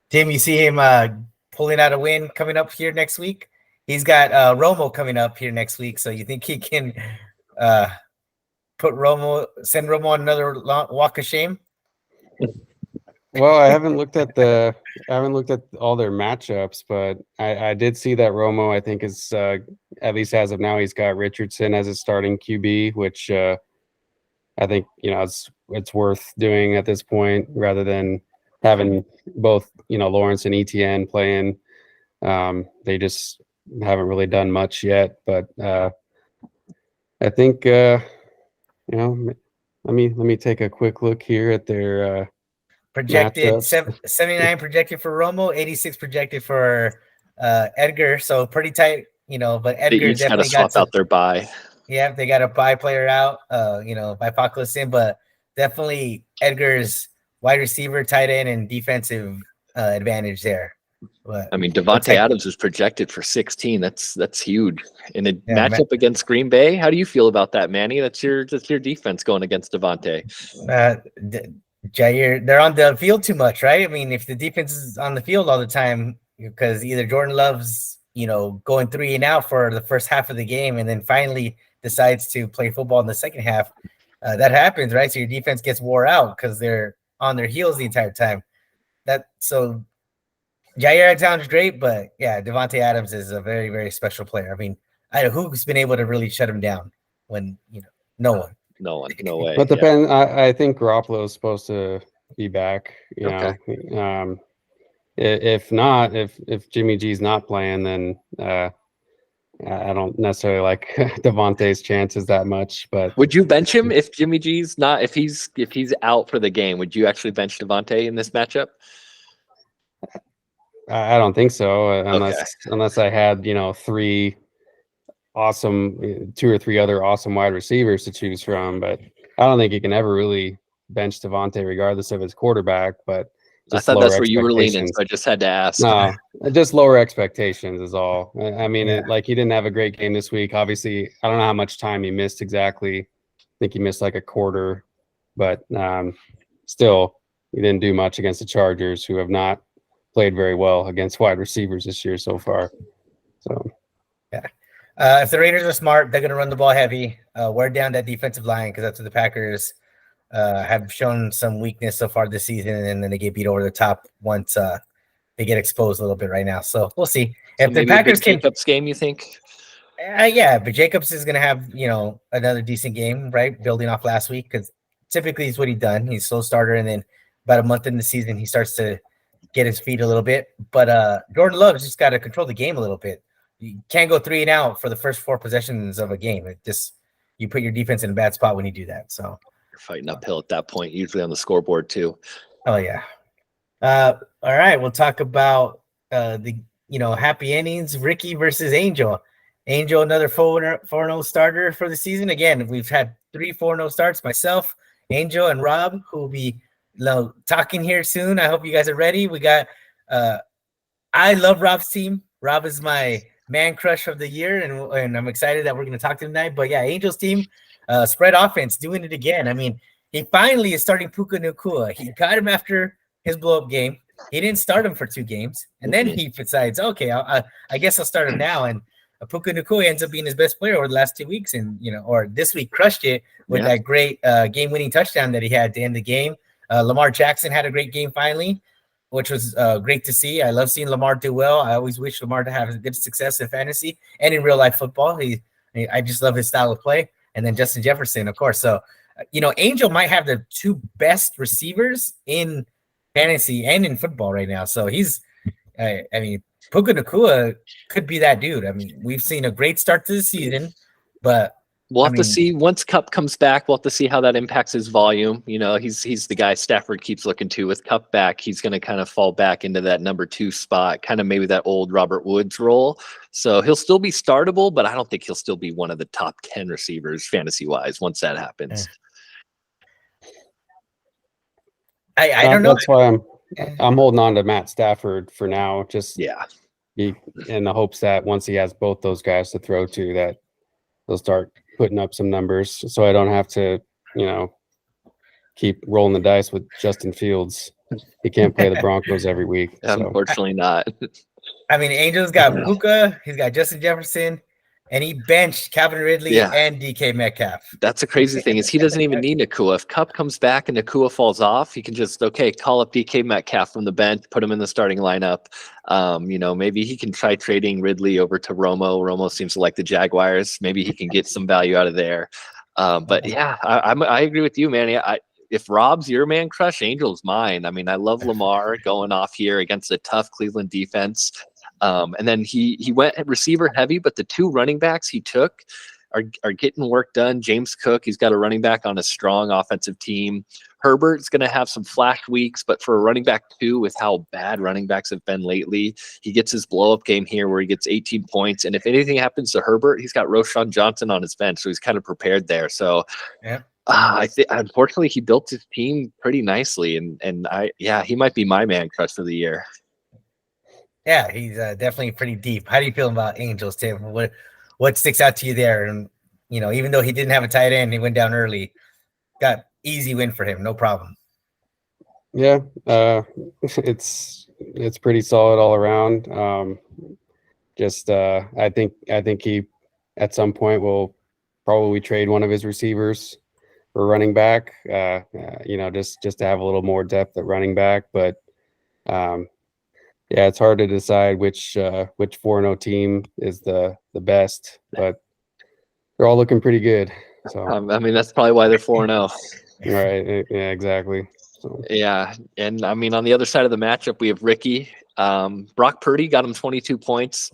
Tim, you see him pulling out a win coming up here next week. He's got Romo coming up here next week. So you think he can send Romo on another walk of shame? Well, I haven't looked at all their matchups, but I did see that Romo, I think, is at least as of now, he's got Richardson as his starting QB, which I think it's worth doing at this point rather than having both Lawrence and ETN playing. They just haven't really done much yet, but I think let me take a quick look here at their projected matchups. 79 projected for Romo, 86 projected for Edgar. So pretty tight, but They Edgar each got to definitely swap out their bye. Yeah, they got a bye player out, by Apocalypse in, but definitely Edgar's wide receiver, tight end, and defensive advantage there. But I mean, Devontae Adams is projected for 16. That's huge. In a matchup against Green Bay, how do you feel about that, Manny? That's your defense going against Devontae. Jair, they're on the field too much, right? I mean, if the defense is on the field all the time, because either Jordan Love's, going 3 and out for the first half of the game, and then finally decides to play football in the second half, that happens, right? So your defense gets wore out because they're on their heels the entire time. So Jair Alexander's great, but yeah, Devontae Adams is a very, very special player. I mean, who's been able to really shut him down when no one. No one, no way. But depends. I think Garoppolo is supposed to be back. Okay. If not, if Jimmy G's not playing, then I don't necessarily like Devontae's chances that much. But would you bench him if Jimmy G's not? If he's out for the game, would you actually bench Devontae in this matchup? I don't think so, unless I had 2 or 3 other awesome wide receivers to choose from. But I don't think you can ever really bench Devontae regardless of his quarterback. But I thought that's where you were leaning, so I just had to ask. No, just lower expectations is all. I mean, he didn't have a great game this week. Obviously, I don't know how much time he missed exactly. I think he missed like a quarter, but still, he didn't do much against the Chargers, who have not played very well against wide receivers this year so far. So, yeah. If the Raiders are smart, they're going to run the ball heavy, wear down that defensive line, because that's what the Packers have shown some weakness so far this season, and then they get beat over the top once they get exposed a little bit right now. So we'll see if the Packers can. Jacobs game, you think? Yeah, but Jacobs is going to have another decent game, right? Building off last week, because typically he's what he's done. He's slow starter, and then about a month in the season, he starts to get his feet a little bit. But Jordan Love's just got to control the game a little bit. You can't go 3 and out for the first 4 possessions of a game. You put your defense in a bad spot when you do that. So you're fighting uphill at that point, usually on the scoreboard too. Oh yeah. All right, we'll talk about the happy innings. Ricky versus Angel. Angel, another 4-0 starter for the season. Again, we've had 3 4-0 starts. Myself, Angel, and Rob, who will be talking here soon. I hope you guys are ready. We got. I love Rob's team. Rob is my man crush of the year, and I'm excited that we're going to talk to him tonight. But yeah, Angel's team, spread offense, doing it again. I mean, he finally is starting Puka Nacua. He got him after his blow-up game. He didn't start him for 2 games, and then he decides, okay, I guess I'll start him now. And Puka Nacua ends up being his best player over the last 2 weeks, and or this week crushed it with that great game-winning touchdown that he had to end the game. Lamar Jackson had a great game finally, which was great to see. I love seeing Lamar do well. I always wish Lamar to have good success in fantasy and in real life football. I just love his style of play. And then Justin Jefferson, of course. So, Angel might have the 2 best receivers in fantasy and in football right now. So Puka Nacua could be that dude. I mean, we've seen a great start to the season, but we'll have to see once Kupp comes back. We'll have to see how that impacts his volume. He's the guy Stafford keeps looking to. With Kupp back, he's going to kind of fall back into that number 2 spot, kind of maybe that old Robert Woods role. So he'll still be startable, but I don't think he'll still be one of the top 10 receivers fantasy wise once that happens. I don't know. That's why I'm holding on to Matt Stafford for now. Just in the hopes that once he has both those guys to throw to, that start putting up some numbers. So I don't have to, keep rolling the dice with Justin Fields. He can't play the Broncos every week. So. Unfortunately not. I mean, Angels got Puka, he's got Justin Jefferson, and he benched Calvin Ridley and DK Metcalf. That's the crazy thing is he doesn't even need Nakua. If Kupp comes back and Nakua falls off, he can just call up DK Metcalf from the bench, put him in the starting lineup. Maybe he can try trading Ridley over to Romo. Romo seems to like the Jaguars. Maybe he can get some value out of there. But yeah, I agree with you, man. If Rob's your man crush, Angel's mine. I mean, I love Lamar going off here against a tough Cleveland defense. And then he went receiver heavy, but the 2 running backs he took are getting work done. James Cook, he's got a running back on a strong offensive team. Herbert's going to have some flash weeks, but for a running back 2, with how bad running backs have been lately, he gets his blow-up game here where he gets 18 points. And if anything happens to Herbert, he's got Roshan Johnson on his bench, so he's kind of prepared there. So I think unfortunately he built his team pretty nicely, and he might be my man crush for the year. Yeah, he's definitely pretty deep. How do you feel about Angels, Tim? What sticks out to you there? And even though he didn't have a tight end, he went down early. Got easy win for him, no problem. Yeah, it's pretty solid all around. I think he at some point will probably trade one of his receivers for running back. Just to have a little more depth at running back, but. Yeah, it's hard to decide which 4-0 team is the best, but they're all looking pretty good. So I mean, that's probably why they're 4-0. Right. Yeah, exactly. So. Yeah, and I mean, on the other side of the matchup, we have Ricky. Brock Purdy got him 22 points.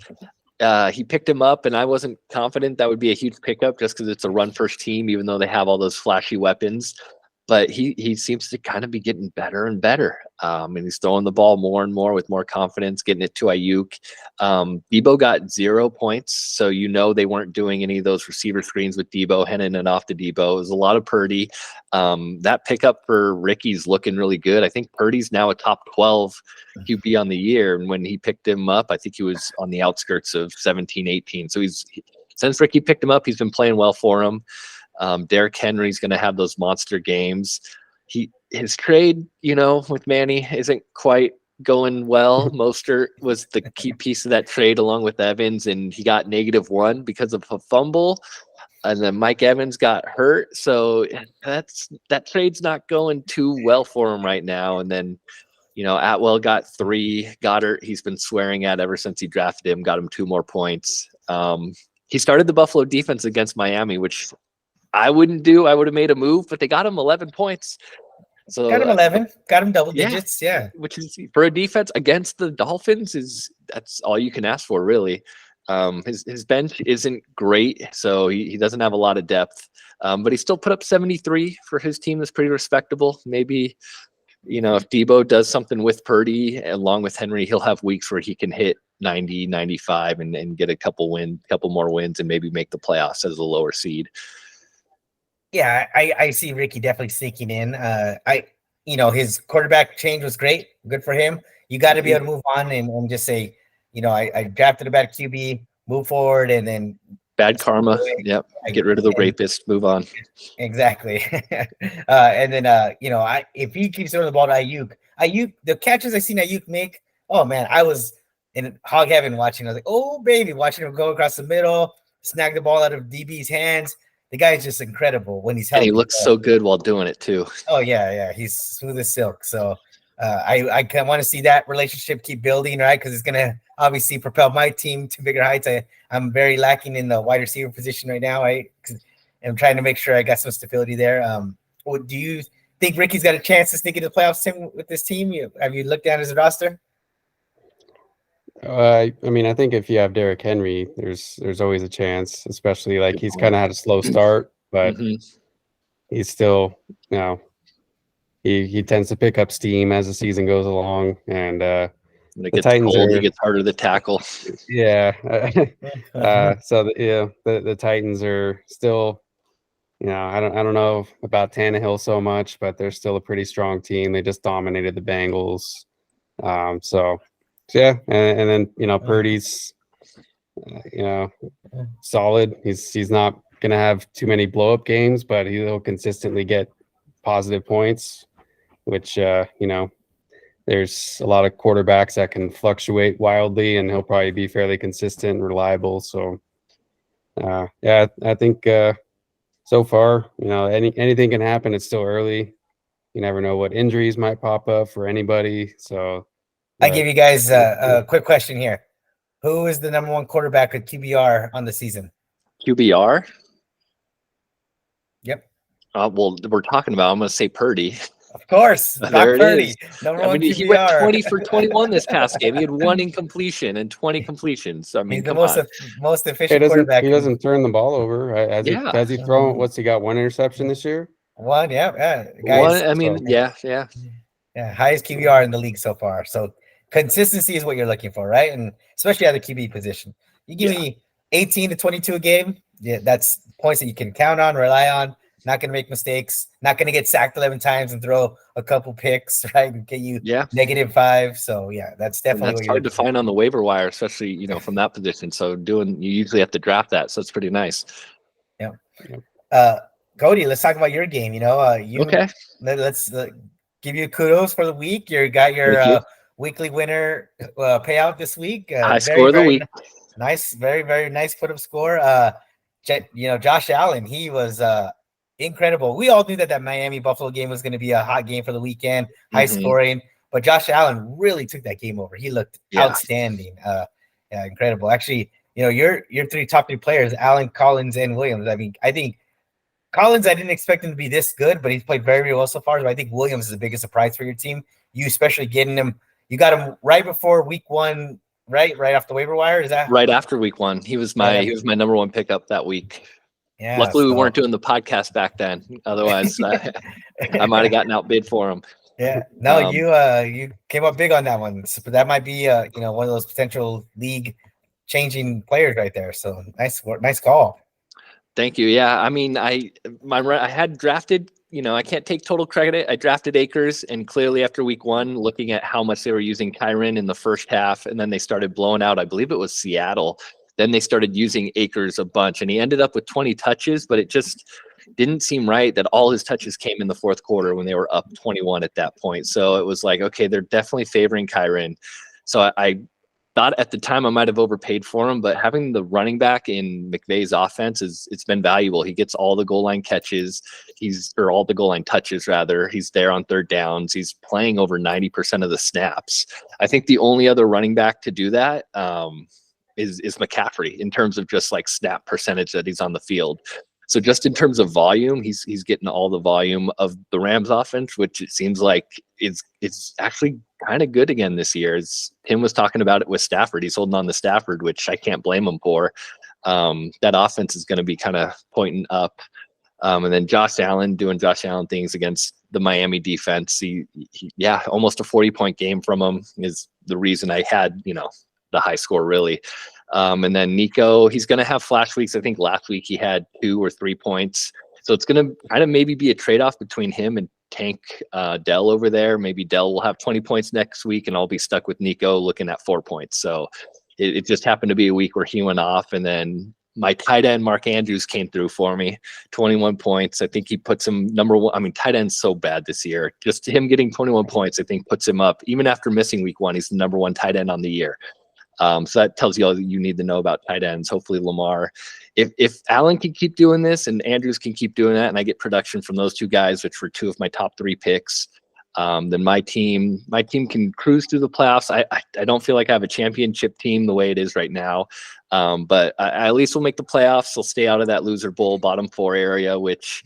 He picked him up, and I wasn't confident that would be a huge pickup just because it's a run-first team, even though they have all those flashy weapons. But he seems to kind of be getting better and better. And he's throwing the ball more and more with more confidence, getting it to Ayuk. Debo got 0 points, so they weren't doing any of those receiver screens with Debo, handing it off to Debo. It was a lot of Purdy. That pickup for Ricky's looking really good. I think Purdy's now a top 12 QB on the year, and when he picked him up, I think he was on the outskirts of 17, 18. So since Ricky picked him up, he's been playing well for him. Derrick Henry's going to have those monster games. His trade, with Manny isn't quite going well. Mostert was the key piece of that trade along with Evans, and he got -1 because of a fumble. And then Mike Evans got hurt. So that trade's not going too well for him right now. And then, Atwell got 3. Goddard, he's been swearing at ever since he drafted him, got him 2 more points. He started the Buffalo defense against Miami, which I wouldn't do. I would have made a move, but they got him 11 points. So got him 11, got him double digits. Yeah. Which is, for a defense against the Dolphins, that's all you can ask for, really. His bench isn't great, so he doesn't have a lot of depth. But he still put up 73 for his team. That's pretty respectable. Maybe, if Debo does something with Purdy along with Henry, he'll have weeks where he can hit 90, 95 and get a couple more wins and maybe make the playoffs as a lower seed. Yeah, I see Ricky definitely sneaking in. His quarterback change was great. Good for him. You got to be able to move on and just say, I drafted a bad QB, move forward, and then bad karma. Yep. Get rid of the rapist, move on. Exactly. And then, if he keeps throwing the ball to Ayuk, the catches I seen Ayuk make, oh man, I was in hog heaven watching. I was like, oh baby, watching him go across the middle, snag the ball out of DB's hands. The guy is just incredible when he's healthy. And he looks so good while doing it too. Oh yeah, he's smooth as silk. So I want to see that relationship keep building, right? Because it's gonna obviously propel my team to bigger heights. I'm very lacking in the wide receiver position right now. I'm trying to make sure I got some stability there. Do you think Ricky's got a chance to sneak into the playoffs, Tim, with this team? Have you looked down his roster? I think if you have Derrick Henry, there's always a chance, especially he's kind of had a slow start, but he's still, he tends to pick up steam as the season goes along, and when it gets cold, he gets harder to tackle. Yeah. So the Titans are still, I don't know about Tannehill so much, but they're still a pretty strong team. They just dominated the Bengals. So yeah, and then Purdy's Solid. He's not gonna have too many blow up games, but he'll consistently get positive points, which there's a lot of quarterbacks that can fluctuate wildly, and he'll probably be fairly consistent and reliable. So I think so far, anything can happen. It's still early. You never know what injuries might pop up for anybody. So I give you guys a quick question here. Who is the number one quarterback with QBR on the season? QBR? Yep. Well, we're talking about, I'm going to say Purdy. Of course. There it Purdy, is. number one QBR. He went 20 for 21 this past game. He had 1 incompletion and 20 completions. I mean, he's the most efficient he quarterback. He doesn't turn the ball over. Has he thrown? What's he got? 1 interception this year? One, yeah. Guys, yeah. Highest QBR in the league so far. So consistency is what you're looking for, right? And especially at the QB position. You give me 18 to 22 a game. Yeah, that's points that you can count on, rely on. Not going to make mistakes. Not going to get sacked 11 times and throw a couple picks, right? And get you -5. So that's definitely that's hard to find on the waiver wire, especially from that position. So you usually have to draft that. So it's pretty nice. Yeah. Cody, let's talk about your game. Okay. Let's give you kudos for the week. You got your weekly winner payout this week. High score of the week. Nice, very, very nice put up score. Josh Allen, he was incredible. We all knew that Miami Buffalo game was going to be a hot game for the weekend, high scoring. But Josh Allen really took that game over. He looked outstanding. Incredible. Actually, your top three players, Allen, Collins, and Williams. I mean, I think Collins, I didn't expect him to be this good, but he's played very, very well so far. So I think Williams is the biggest surprise for your team. You especially getting him. You got him right before week 1, right off the waiver wire. Is that right after week 1? He was my number 1 pickup that week. Yeah. Luckily, we weren't doing the podcast back then. Otherwise, I might have gotten outbid for him. Yeah. No, you came up big on that one. So that might be one of those potential league changing players right there. So nice call. Thank you. Yeah, I mean, I had drafted. I can't take total credit. I drafted Akers, and clearly after week 1, looking at how much they were using Kyren in the first half, and then they started blowing out. I believe it was Seattle. Then they started using Akers a bunch, and he ended up with 20 touches, but it just didn't seem right that all his touches came in the fourth quarter when they were up 21 at that point. So it was like, okay, they're definitely favoring Kyren. So I thought at the time I might have overpaid for him, but having the running back in McVay's offense it's been valuable. He gets all the goal line catches, all the goal line touches rather. He's there on third downs. He's playing over 90% of the snaps. I think the only other running back to do that is McCaffrey in terms of just like snap percentage that he's on the field. So just in terms of volume, he's getting all the volume of the Rams offense, which it seems like it's actually kind of good again this year. Tim was talking about it with Stafford. He's holding on to Stafford, which I can't blame him for. That offense is going to be kind of pointing up. And then Josh Allen doing Josh Allen things against the Miami defense. He almost a 40-point game from him is the reason I had, the high score really. And then Nico, he's going to have flash weeks. I think last week he had 2 or 3 points. So it's going to kind of maybe be a trade-off between him and Tank Dell over there. Maybe Dell will have 20 points next week, and I'll be stuck with Nico looking at 4 points. So it just happened to be a week where he went off, and then my tight end, Mark Andrews, came through for me, 21 points. I think he puts him number 1. I mean, tight end's so bad this year. Just him getting 21 points, I think, puts him up. Even after missing week 1, he's the number 1 tight end on the year. So that tells you all that you need to know about tight ends. Hopefully Lamar, if Allen can keep doing this and Andrews can keep doing that, and I get production from those 2 guys, which were 2 of my top 3 picks, then my team can cruise through the playoffs. I don't feel like I have a championship team the way it is right now, but I at least will make the playoffs. I'll stay out of that loser bowl bottom 4 area, which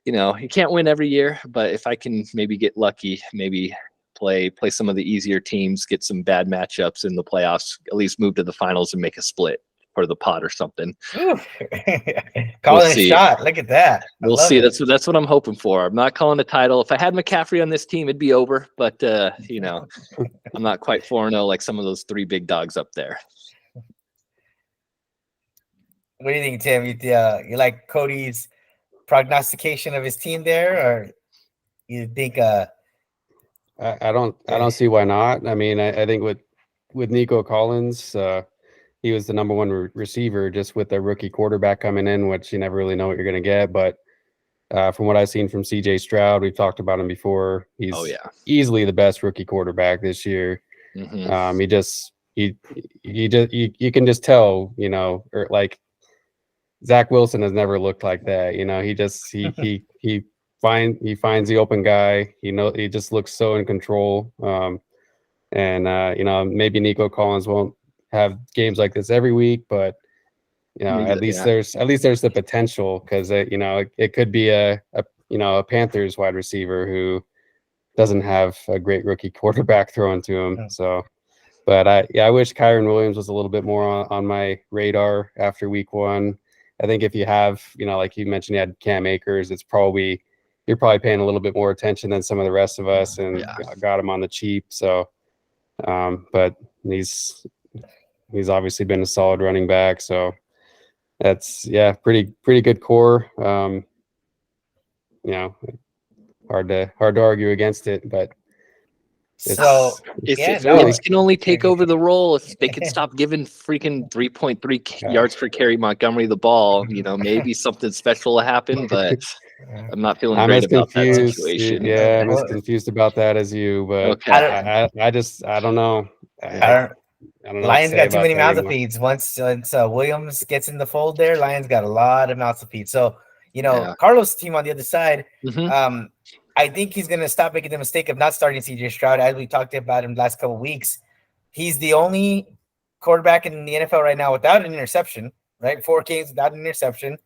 you can't win every year, but if I can maybe get lucky, maybe play some of the easier teams, get some bad matchups in the playoffs, at least move to the finals and make a split for the pot or something. Calling a shot. Look at that. We'll see. That's what I'm hoping for. I'm not calling a title. If I had McCaffrey on this team, it'd be over. But I'm not quite 4-0 like some of those 3 big dogs up there. What do you think, Tim? You like Cody's prognostication of his team there, or you think? I don't see why not. I mean, I think with Nico Collins, he was the number one receiver just with a rookie quarterback coming in, which you never really know what you're going to get. But from what I've seen from C.J. Stroud, we've talked about him before. He's easily the best rookie quarterback this year. Mm-hmm. You can just tell, or like Zach Wilson has never looked like that. He finds the open guy. He just looks so in control. Maybe Nico Collins won't have games like this every week, but at least there's the potential, because it could be a Panthers wide receiver who doesn't have a great rookie quarterback throwing to him. So, but I wish Kyron Williams was a little bit more on my radar after week 1. I think if you have, like you mentioned, you had Cam Akers, you're probably paying a little bit more attention than some of the rest of us, and got him on the cheap. So, but he's obviously been a solid running back. So that's pretty good core. Hard to argue against it, but if Williams can only take over the role, if they could stop giving freaking 3.3 yards per carry Montgomery the ball, maybe something special will happen. But I'm not feeling great about that situation. Yeah, I'm as confused about that as you, but I don't know. I don't know. Lions got too many mouths to feed. Once Williams gets in the fold there, Lions got a lot of mouths to feed. So, Carlos' team on the other side, I think he's going to stop making the mistake of not starting C.J. Stroud. As we talked about him the last couple of weeks, he's the only quarterback in the NFL right now without an interception, right? 4 games without an interception.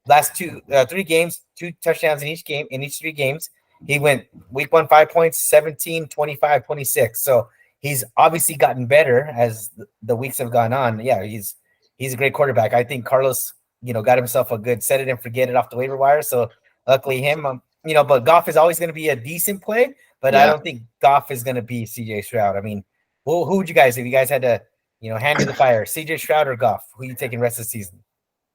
Last 3 games, 2 touchdowns in each 3 games. He went week 1, 5 points, 17, 25, 26. So he's obviously gotten better as the weeks have gone on. Yeah, he's a great quarterback. I think Carlos, got himself a good set it and forget it off the waiver wire. So luckily him, but Goff is always going to be a decent play, but I don't think Goff is going to be C.J. Stroud. I mean, who would you guys, if you guys had to, hand in the fire, C.J. Stroud or Goff? Who are you taking rest of the season?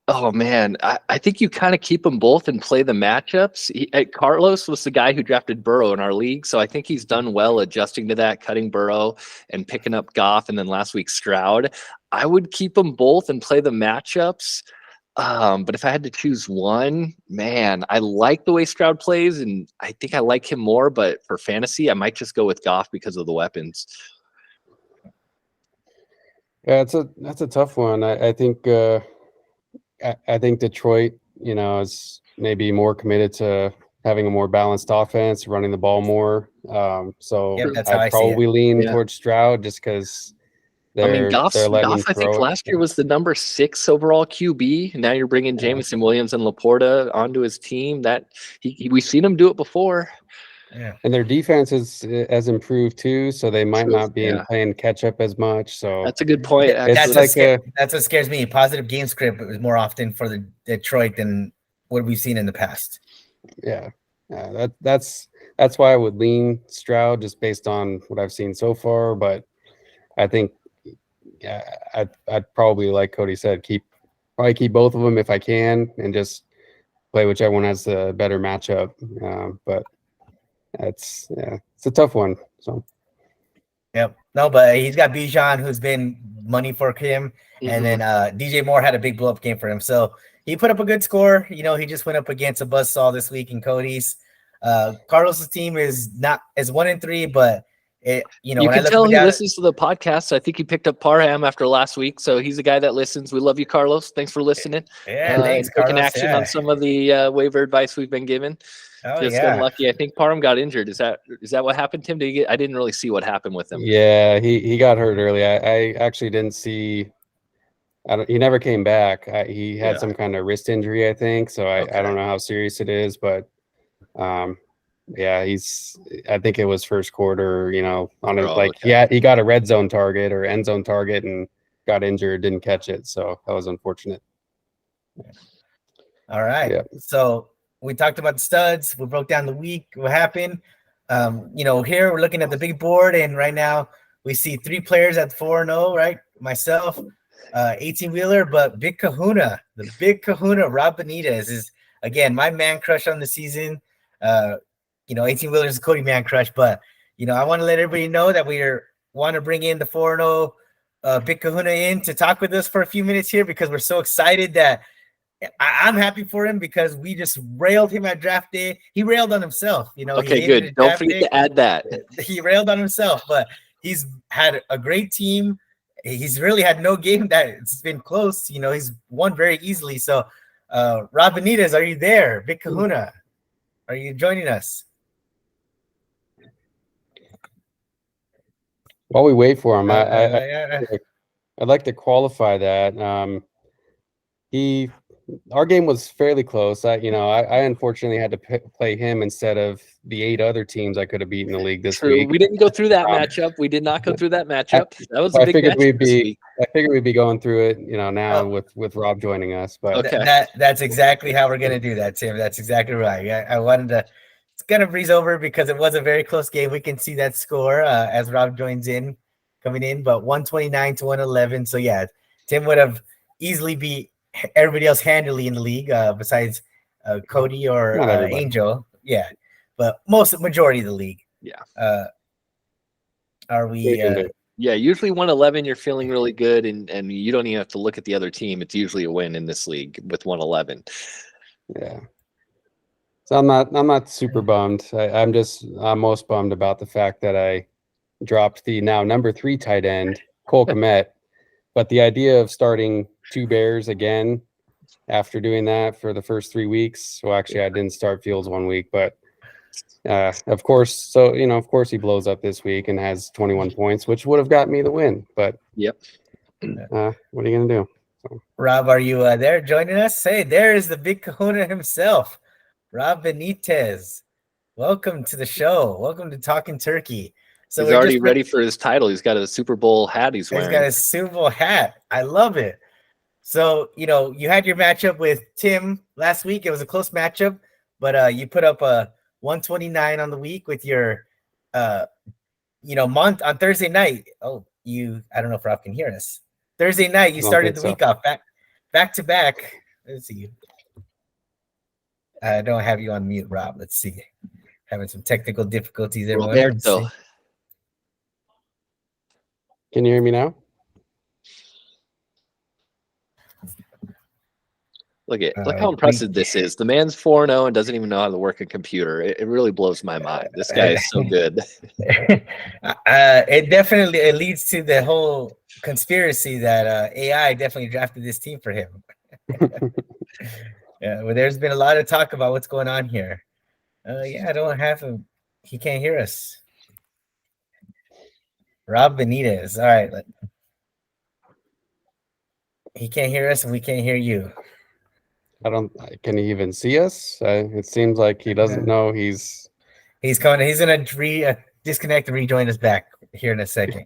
Oh, man, I think you kind of keep them both and play the matchups. Carlos was the guy who drafted Burrow in our league, so I think he's done well adjusting to that, cutting Burrow and picking up Goff, and then last week Stroud. I would keep them both and play the matchups. But if I had to choose one, man, I like the way Stroud plays, and I think I like him more. But for fantasy, I might just go with Goff because of the weapons. Yeah, that's a tough one. I think Detroit, is maybe more committed to having a more balanced offense, running the ball more. So I'd probably lean towards Stroud just because. Goff, I think last year was the number 6 overall QB. Now you're bringing Jameson Williams and Laporta onto his team. That we've seen him do it before. Yeah, and their defense has improved too, so they might not be playing catch up as much. So that's a good point. That's what scares me. Positive game script is more often for the Detroit than what we've seen in the past. Yeah, that's why I would lean Stroud just based on what I've seen so far. But I think. Yeah, I'd probably, like Cody said, keep both of them if I can, and just play whichever one has the better matchup. But it's a tough one. So. Yep. No, but he's got Bijan, who's been money for him, and then DJ Moore had a big blow up game for him. So he put up a good score. He just went up against a buzzsaw this week in Cody's. Carlos's team is 1-3, but. You can tell he listens to the podcast. So I think he picked up Parham after last week. So he's a guy that listens. We love you, Carlos. Thanks for listening. Yeah, thanks, taking action on some of the waiver advice we've been given. Just unlucky. I think Parham got injured. Is that what happened to him? I didn't really see what happened with him. Yeah, he got hurt early. I actually didn't see. He never came back. He had some kind of wrist injury, I think. So I don't know how serious it is, but. Yeah, I think it was first quarter, on it. He got a red zone target or end zone target and got injured, didn't catch it. So that was unfortunate. All right. Yeah. So we talked about the studs. We broke down the week, what happened. Here we're looking at the big board, and right now we see 3 players at 4-0, right? Myself, 18-wheeler, but the big kahuna, Rob Benitez is, again, my man crush on the season. 18-wheeler is a Cody man crush, but I want to let everybody know that we want to bring in the 4-0 Big Kahuna in to talk with us for a few minutes here because we're so excited that I'm happy for him because we just railed him at draft day. He railed on himself. He Okay, hated good. his Don't draft forget day. to add that. He railed on himself, but he's had a great team. He's really had no game that's been close. He's won very easily. So, Rob Benitez, are you there? Big Kahuna, are you joining us? While we wait for him, I'd like to qualify that. Our game was fairly close. I unfortunately had to play him instead of the 8 other teams I could have beaten the league this True. week. We didn't go through that matchup. We did not go through that matchup. That was a big matchup this week. I figured we'd be going through it, now with Rob joining us. But Okay. That's exactly how we're gonna do that, Tim. That's exactly right. I wanted to. It's gonna breeze over because it was a very close game. We can see that score as Rob joins in, coming in, but 129 to 111. So yeah, Tim would have easily beat everybody else handily in the league, besides Cody or Angel. Yeah, but majority of the league. Yeah. Are we? Yeah, usually 111, you're feeling really good, and you don't even have to look at the other team. It's usually a win in this league with 111. Yeah. So I'm not super bummed. I'm most bummed about the fact that I dropped the now number 3 tight end, Cole Kmet. But the idea of starting 2 Bears again after doing that for the first 3 weeks. Well, actually, I didn't start Fields 1 week, but of course. So, of course he blows up this week and has 21 points, which would have got me the win. But yep. What are you going to do? So. Rob, are you there joining us? Hey, there is the Big Kahuna himself, Rob Benitez. Welcome to the show. Welcome to Talking Turkey. So he's already ready for his title. He's got a Super Bowl hat he's wearing. He's got a Super Bowl hat. I love it. So, you had your matchup with Tim last week. It was a close matchup, but you put up a 129 on the week with your, month on Thursday night. Oh, I don't know if Rob can hear us. Thursday night, you started the week off back to back. Let's see. I don't have you on mute, Rob. Let's see. Having some technical difficulties there. Roberto. Can you hear me now? Look how impressive this is. The man's 4-0 and doesn't even know how to work a computer. It really blows my mind. This guy is so good. It definitely leads to the whole conspiracy that AI definitely drafted this team for him. Yeah, well, there's been a lot of talk about what's going on here. I don't have him. He can't hear us. Rob Benitez. All right. He can't hear us and we can't hear you. Can he even see us? It seems like he doesn't know he's coming. He's going to disconnect and rejoin us back here in a second.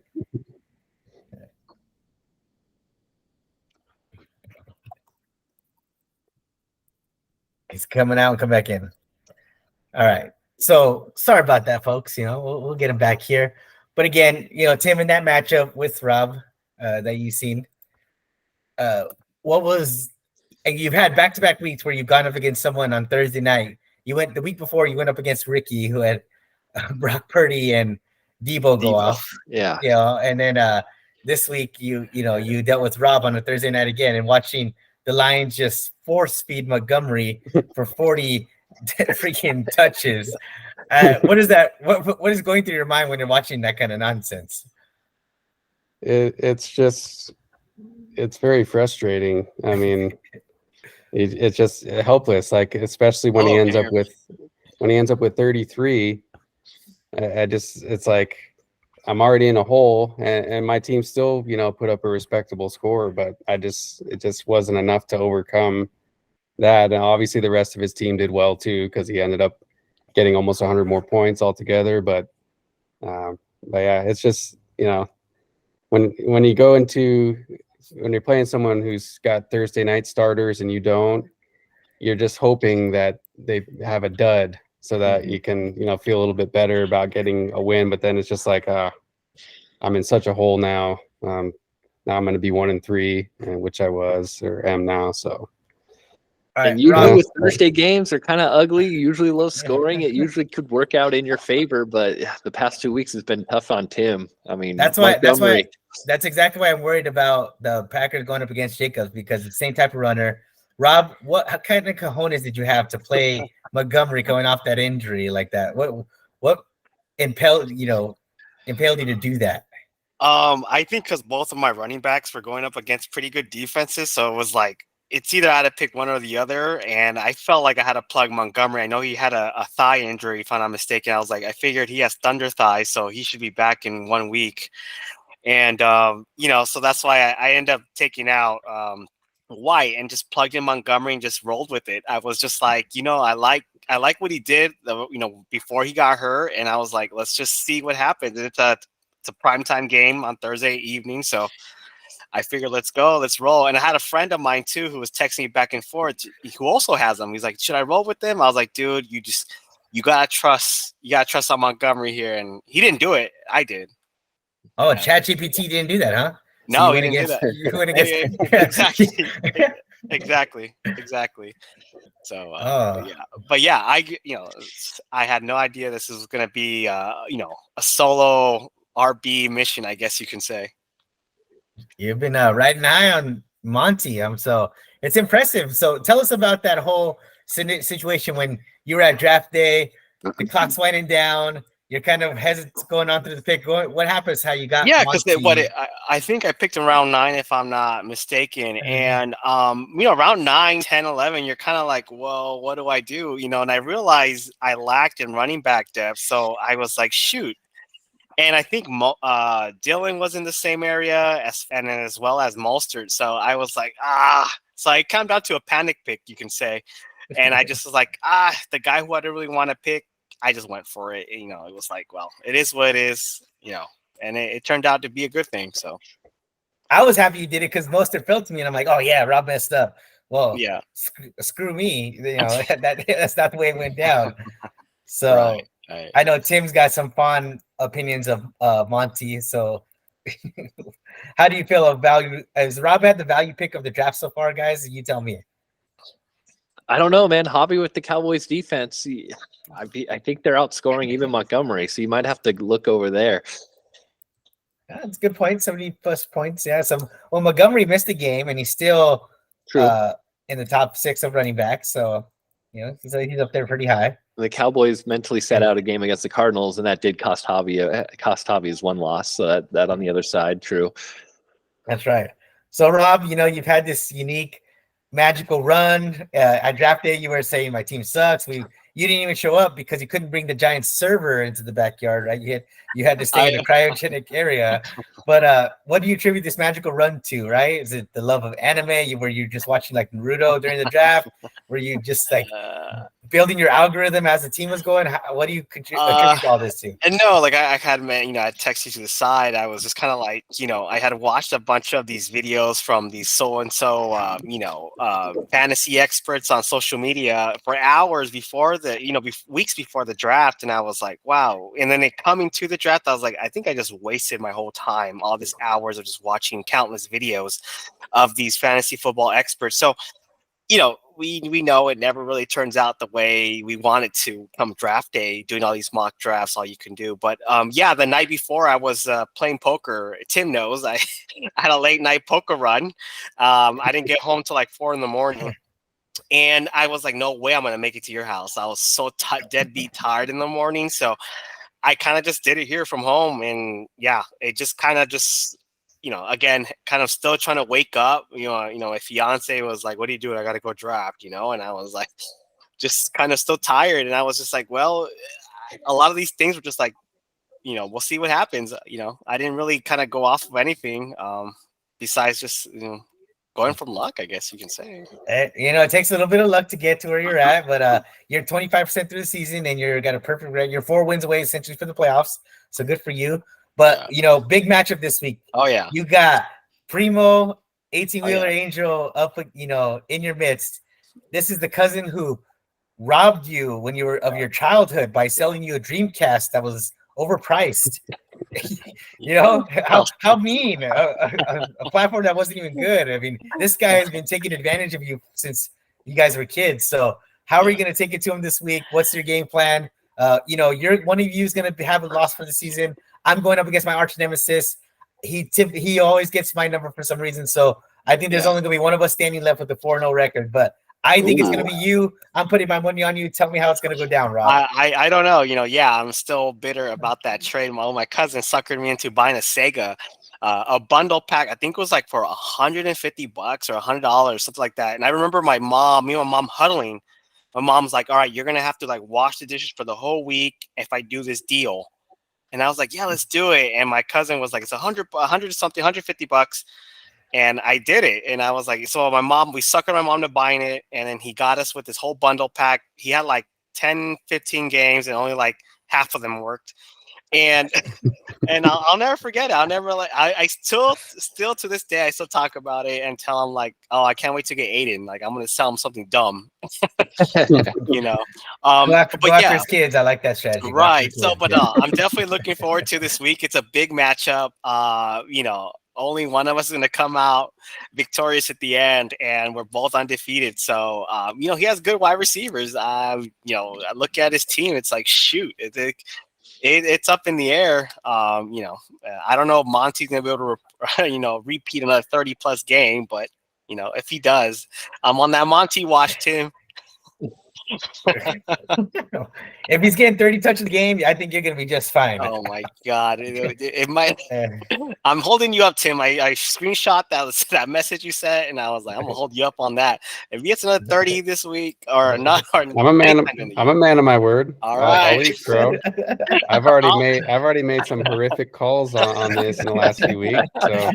He's coming out and come back in. All right. So sorry about that, folks. We'll get him back here. But again, Tim, in that matchup with Rob that you've seen, you've had back-to-back weeks where you've gone up against someone on Thursday night. The week before, you went up against Ricky, who had Brock Purdy and Debo go off. Yeah. And then this week you dealt with Rob on a Thursday night again, and watching the Lions just force-feed Montgomery for 40 freaking touches. What is that? What is going through your mind when you're watching that kind of nonsense? It's very frustrating. I mean, it's just helpless. Like, especially when he ends up with 33. It's like I'm already in a hole, and my team still, put up a respectable score, but it just wasn't enough to overcome that. And obviously the rest of his team did well too, because he ended up getting almost 100 more points altogether. But yeah, it's just, when you're playing someone who's got Thursday night starters and you don't, you're just hoping that they have a dud so that you can, feel a little bit better about getting a win. But then it's just like, I'm in such a hole now. Now I'm going to be 1-3, which I was or am now. So All And right, usually Rob, with Thursday games, they're kind of ugly, usually low scoring. It usually could work out in your favor, but the past 2 weeks has been tough on Tim. I mean, that's why that's exactly why I'm worried about the Packers going up against Jacobs, because it's the same type of runner. Rob, what kind of cojones did you have to play Montgomery going off that injury like that? What impelled you to do that? I think because both of my running backs were going up against pretty good defenses, so it was like it's either I had to pick one or the other, and I felt like I had to plug Montgomery. I know he had a thigh injury, if I'm not mistaken. I was like, I figured he has thunder thighs, so he should be back in 1 week. And so that's why I end up taking out White and just plugged in Montgomery and just rolled with it. I was just like, I like what he did, before he got hurt, and I was like, let's just see what happens. It's a primetime game on Thursday evening, so I figured let's go, let's roll. And I had a friend of mine too who was texting me back and forth, who also has them. He's like, should I roll with them? I was like, dude, you gotta trust on Montgomery here, and he didn't do it. I did. Oh, ChatGPT didn't do that, huh? So No, he didn't do that. You went against exactly. So, but yeah, I had no idea this was going to be, a solo RB mission, I guess you can say. You've been riding high on Monty. So it's impressive. So tell us about that whole situation when you were at draft day, the clock's winding down. You're kind of hesitant going on through the pick. What happens? How you got? Yeah, because I think I picked him round 9, if I'm not mistaken. And round 9, 10, 11, you're kind of like, well, what do I do? And I realized I lacked in running back depth, so I was like, shoot. And I think Dylan was in the same area as well as Mostert. So I was like, So I came down to a panic pick, you can say. And I just was like, the guy who I didn't really want to pick, I just went for it. It was like, well, it is what it is, and it turned out to be a good thing. So I was happy you did it because Mostert felt to me, and I'm like, oh yeah, Rob messed up. Well, yeah, screw me. That's not the way it went down. So right. I know Tim's got some fond opinions of Monty. So how do you feel about value? Has Rob had the value pick of the draft so far, guys? You tell me. I don't know, man. Hobby with the Cowboys defense. I think they're outscoring even Montgomery, so you might have to look over there. That's a good point. 70+ points. Yeah. Well, Montgomery missed a game, and he's still in the top 6 of running backs. So, he's up there pretty high. The Cowboys mentally sat out a game against the Cardinals, and that did cost Hobby his one loss. So that on the other side, true. That's right. So, Rob, you've had this unique magical run. At draft day, you were saying my team sucks. You didn't even show up because you couldn't bring the Giants server into the backyard, right? You had to stay in a cryogenic area. But what do you attribute this magical run to, right? Is it the love of anime? Were you just watching like Naruto during the draft? Were you just like building your algorithm as the team was going? What do you attribute all this to? And no, like I had, I texted you to the side. I was just kind of like, I had watched a bunch of these videos from these so-and-so, fantasy experts on social media for hours before weeks before the draft. And I was like, wow. And then coming to the draft, I was like, I think I just wasted my whole time, all these hours of just watching countless videos of these fantasy football experts. So, we know it never really turns out the way we want it to come draft day, doing all these mock drafts, all you can do. But the night before I was playing poker. Tim knows I had a late night poker run. I didn't get home till like 4 a.m. And I was like, no way I'm going to make it to your house. I was so deadbeat tired in the morning. So I kind of just did it here from home. And yeah, it just kind of again, kind of still trying to wake up. My fiance was like, what are you doing? I got to go draft, and I was like, just kind of still tired. And I was just like, well, a lot of these things were just like, we'll see what happens. I didn't really kind of go off of anything besides just, going from luck, I guess you can say. It takes a little bit of luck to get to where you're at, but you're 25% through the season and you're got a perfect record. You're 4 wins away essentially for the playoffs. So good for you. But, big matchup this week. Oh, yeah. You got Primo, 18-wheeler Angel up, in your midst. This is the cousin who robbed you when you were of your childhood by selling you a Dreamcast that was overpriced. How mean a platform that wasn't even good. I mean, this guy has been taking advantage of you since you guys were kids. So how are you going to take it to him this week? What's your game plan? You're one of you is going to have a loss for the season. I'm going up against my arch nemesis. He always gets my number for some reason. So I think there's only going to be one of us standing left with a 4-0 record. But I think it's going to be you. I'm putting my money on you. Tell me how it's going to go down, Rob. I don't know. I'm still bitter about that trade. My cousin suckered me into buying a Sega, a bundle pack. I think it was like for $150 or $100, something like that. And I remember me and my mom huddling. My mom's like, all right, you're going to have to like wash the dishes for the whole week if I do this deal. And I was like, yeah, let's do it. And my cousin was like, it's $100 something, $150. And I did it. And I was like, so we suckered my mom to buying it. And then he got us with this whole bundle pack. He had like 10, 15 games and only like half of them worked. And I'll never forget it. I'll never I still to this day, I still talk about it and tell him like, oh, I can't wait to get Aiden. Like I'm going to sell him something dumb, Go after his kids. I like that strategy. Right. So, but I'm definitely looking forward to this week. It's a big matchup. Only one of us is going to come out victorious at the end, and we're both undefeated. So, he has good wide receivers. I look at his team. It's like, shoot, it's up in the air. I don't know if Monty's going to be able to, repeat another 30-plus game, but, if he does, I'm on that Monty watch, Tim. If he's getting 30 touches a game, I think you're going to be just fine. Oh my God. It might. I'm holding you up, Tim. I screenshot that message you sent, and I was like, I'm going to hold you up on that. If he gets another 30 this week or not. I'm a man of my word. All right. I'll eat crow. I've already made some horrific calls on this in the last few weeks. So,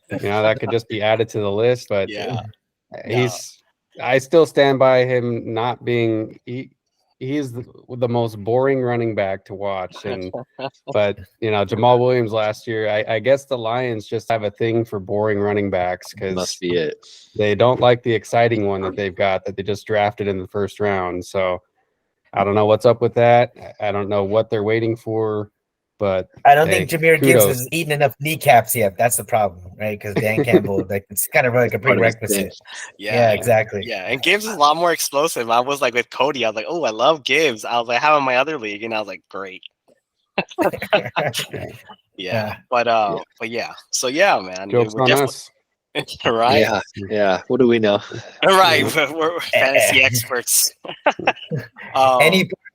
that could just be added to the list, but I still stand by him not being. He's the most boring running back to watch, but Jamal Williams last year. I guess the Lions just have a thing for boring running backs because must be it. They don't like the exciting one that they've got that they just drafted in the first round. So I don't know what's up with that. I don't know what they're waiting for. But I don't think Jahmyr Gibbs has eaten enough kneecaps yet. That's the problem, right? Because Dan Campbell, it's kind of like a prerequisite. Yeah, exactly. Yeah, and Gibbs is a lot more explosive. I was like with Cody. I was like, oh, I love Gibbs. I was like, how in my other league? And I was like, great. Yeah. But yeah. So yeah, man. Jokes on us. Right? Yeah. What do we know? Right. We're fantasy experts.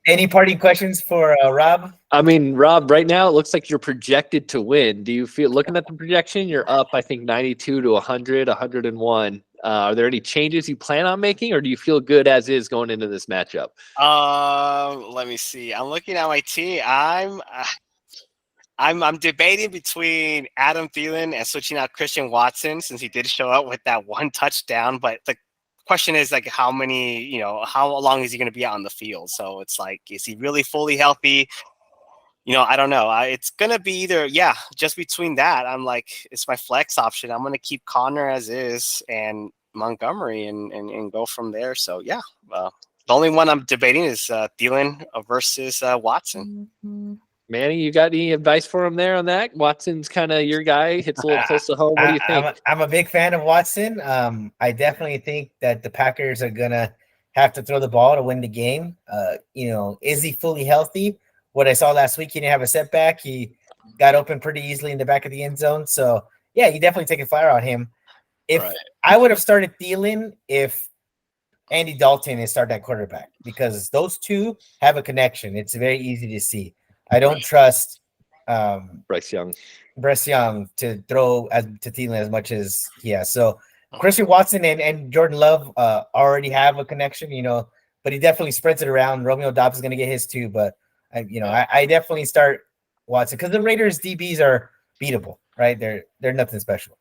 Any parting questions for Rob? I mean, Rob, right now it looks like you're projected to win. Do you feel, looking at the projection, you're up, I think, 92 to 100, 101. Are there any changes you plan on making, or do you feel good as is going into this matchup? Let me see. I'm looking at my team. I'm debating between Adam Thielen and switching out Christian Watson since he did show up with that one touchdown. But the question is like how long is he going to be out on the field? So it's like, is he really fully healthy? I don't know. It's going to be either, just between that. I'm like, it's my flex option. I'm going to keep Connor as is and Montgomery and go from there. So the only one I'm debating is Thielen versus Watson. Mm-hmm. Manny, you got any advice for him there on that? Watson's kind of your guy. Hits a little close to home. What do you think? I'm a big fan of Watson. I definitely think that the Packers are going to have to throw the ball to win the game. Is he fully healthy? What I saw last week, he didn't have a setback. He got open pretty easily in the back of the end zone. So, you definitely take a flyer on him. I would have started Thielen if Andy Dalton is starting at quarterback because those two have a connection. It's very easy to see. I don't trust Bryce Young to throw to Thielen as much as he has. So Christian Watson and Jordan Love already have a connection, but he definitely spreads it around. Romeo Dobbs is going to get his too, but I definitely start Watson because the Raiders DBs are beatable, right? They're nothing special.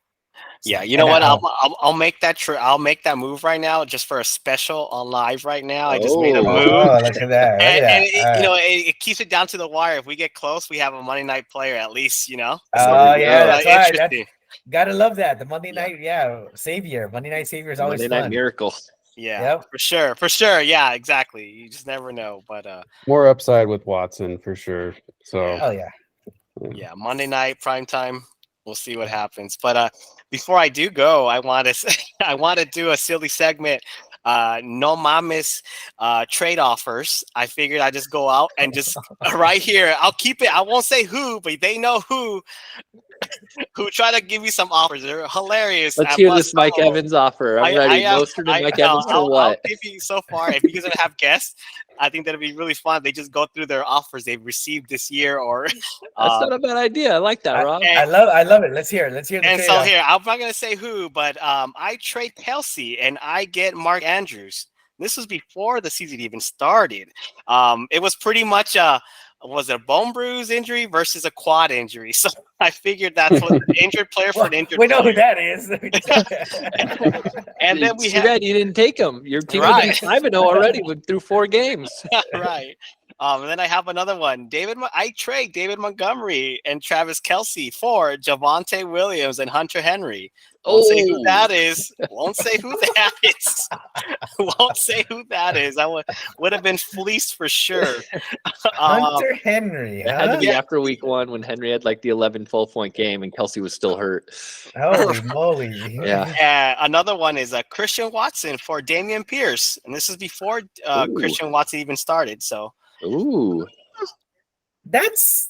Yeah, you know what? I'll make that I'll make that move right now, just for a special on live right now. I just made a move. Oh, look at that! And it keeps it down to the wire. If we get close, we have a Monday night player at least. Oh that's right. Gotta love that. The Monday night, savior. Monday night savior is always Monday fun. Night miracle. Yeah, for sure. Yeah, exactly. You just never know. But more upside with Watson for sure. So Monday night prime time. We'll see what happens. But before I do go, I want to do a silly segment. no mames trade offers. I figured I'd just go out and just right here. I'll keep it. I won't say who, but they know who try to give me some offers. They're hilarious. Let's at hear plus this Mike total. Evans offer. I'm ready. Mostert and Mike Evans for I'll what? give you so far. If you guys are gonna have guests, I think that'd be really fun. They just go through their offers they've received this year, or That's not a bad idea. I like that, Rob. I love it. Let's hear it. Let's hear the and so trade-off. here, I'm not gonna say who, but I trade Kelsey and I get Mark Andrews. This was before the season even started. It was pretty much was it a bone bruise injury versus a quad injury? So I figured that's what an injured player for an injured We know player. who that is. And then we Too had bad you didn't take him. Your team Right. was 5-0 already through 4 games. right. And then I have another one. I trade David Montgomery and Travis Kelsey for Javonte Williams and Hunter Henry. Won't say who that is. Won't say who that is. Won't say who that is. I would have been fleeced for sure. Hunter Henry. It had to Huh? be after week 1 when Henry had like the 11 12-point game and Kelsey was still hurt. Holy moly. Yeah. Another one is Christian Watson for Damian Pierce. And this is before Christian Watson even started. So Ooh. That's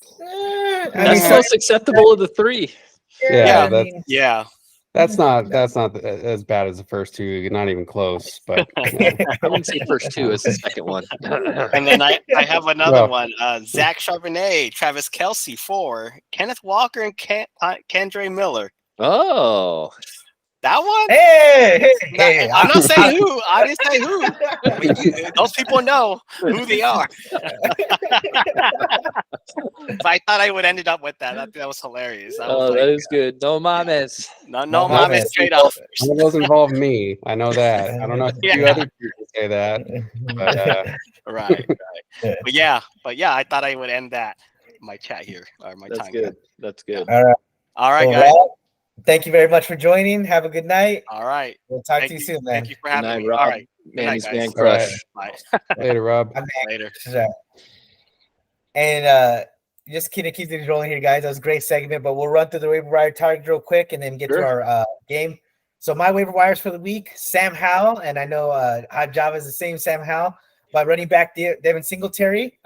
That's most acceptable of the 3. Yeah, yeah. that's not as bad as the first 2. Not even close. But I wouldn't say first 2 as the second one. And then I have another one. Zach Charbonnet, Travis Kelsey for Kenneth Walker and Kendre Miller. Oh. That one? Hey. I'm not saying who. I didn't say who. But those people know who they are. But I thought I would ended up with that. That was hilarious. That is good. No mames. No mames straight off. It doesn't involve me. I know that. I don't know if you other people say that. But, Right. But yeah, I thought I would end that my chat here or my That's time. good. That's good. All right, Well, guys. Rob, thank you very much for joining. Have a good night. All right. We'll talk to you soon, man. Thank you for having Good night, me. Rob. All right. Manny's Good night, Man guys. Crush. Bye. later, Rob. Later. And just keep things rolling here, guys. That was a great segment, but we'll run through the waiver wire target real quick and then get to our game. So my waiver wires for the week: Sam Howell, and I know Hot Java is the same Sam Howell, but running back Devin Singletary.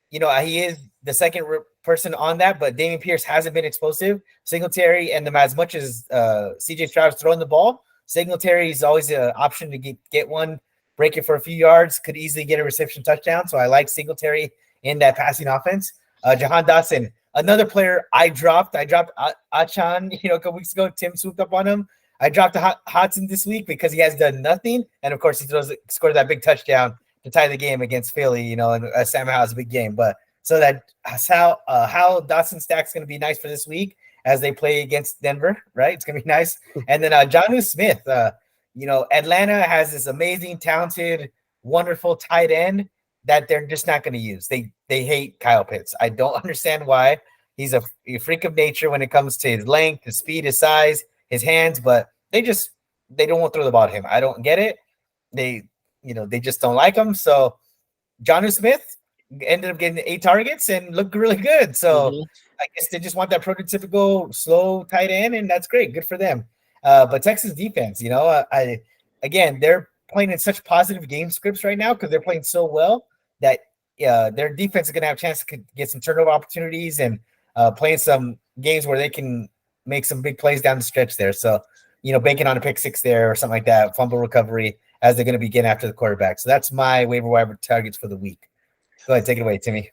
He is the second person on that, but Damian Pierce hasn't been explosive. Singletary, and as much as CJ Stroud's throwing the ball, Singletary is always an option to get one, break it for a few yards, could easily get a reception touchdown. So I like Singletary in that passing offense. Jahan Dotson, another player I dropped Achan, a couple weeks ago. Tim swooped up on him. I dropped Hodson this week because he has done nothing. And of course, he scored that big touchdown to tie the game against Philly, and Sam Howell's a big game. But so that how Dotson stack's going to be nice for this week as they play against Denver, right? It's going to be nice. And then Jonnu Smith, Atlanta has this amazing, talented, wonderful tight end that they're just not going to use. They hate Kyle Pitts. I don't understand why. He's a freak of nature when it comes to his length, his speed, his size, his hands, but they don't want to throw the ball to him. I don't get it. They just don't like him. So Jonnu Smith ended up getting 8 targets and looked really good. So I guess they just want that prototypical slow tight end, and that's great. Good for them. But Texas defense, they're playing in such positive game scripts right now because they're playing so well that their defense is going to have a chance to get some turnover opportunities and playing some games where they can make some big plays down the stretch there. So, banking on a pick 6 there or something like that, fumble recovery as they're going to begin after the quarterback. So that's my waiver wire targets for the week. Go ahead, take it away, Timmy.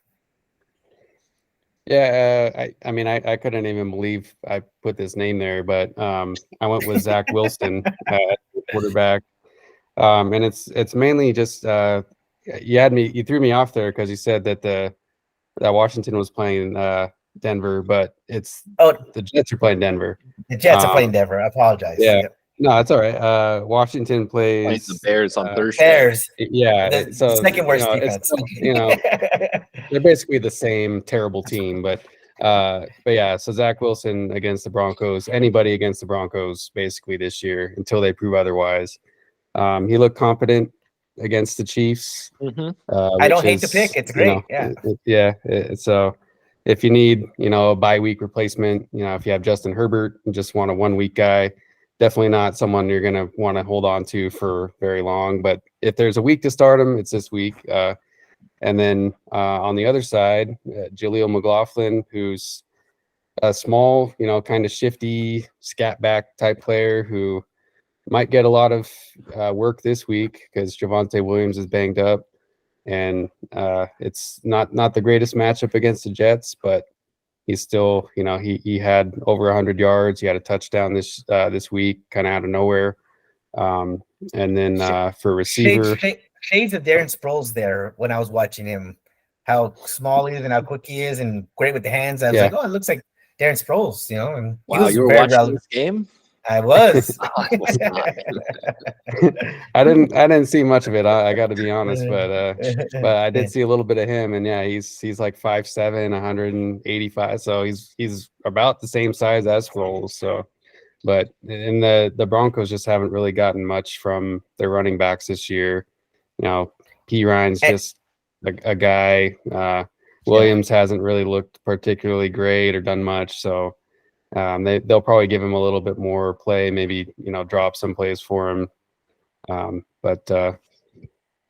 Yeah, I couldn't even believe I put this name there, but I went with Zach Wilson at quarterback, and it's mainly just you threw me off there because you said that Washington was playing Denver, but the Jets are playing Denver. The Jets are playing Denver. I apologize. Yeah. Yep. No, it's all right. Washington plays the Bears on Thursday. Bears. Yeah. The second worst defense. They're basically the same terrible team, but yeah. So Zach Wilson against the Broncos. Anybody against the Broncos basically this year until they prove otherwise. He looked competent against the Chiefs. I don't hate the pick. It's great. So if you need, a bye week replacement, if you have Justin Herbert and just want a 1 week guy, definitely not someone you're going to want to hold on to for very long. But if there's a week to start him, it's this week. And then on the other side, Jaleel McLaughlin, who's a small, kind of shifty scat back type player who might get a lot of work this week because Javonte Williams is banged up. And it's not the greatest matchup against the Jets, but he's still, he had over 100 yards. He had a touchdown this week, kind of out of nowhere. And then for receiver, shades of Darren Sproles there when I was watching him, how small he is and how quick he is, and great with the hands. I was like, oh, it looks like Darren Sproles, And wow, you were watching this game? I was. I didn't see much of it. I got to be honest, but I did see a little bit of him, and yeah, he's like 5'7", 185, so he's about the same size as Sproles. So, but in the Broncos just haven't really gotten much from their running backs this year. P. Ryan's just a guy. Williams hasn't really looked particularly great or done much, so. They'll probably give him a little bit more play, maybe drop some plays for him, but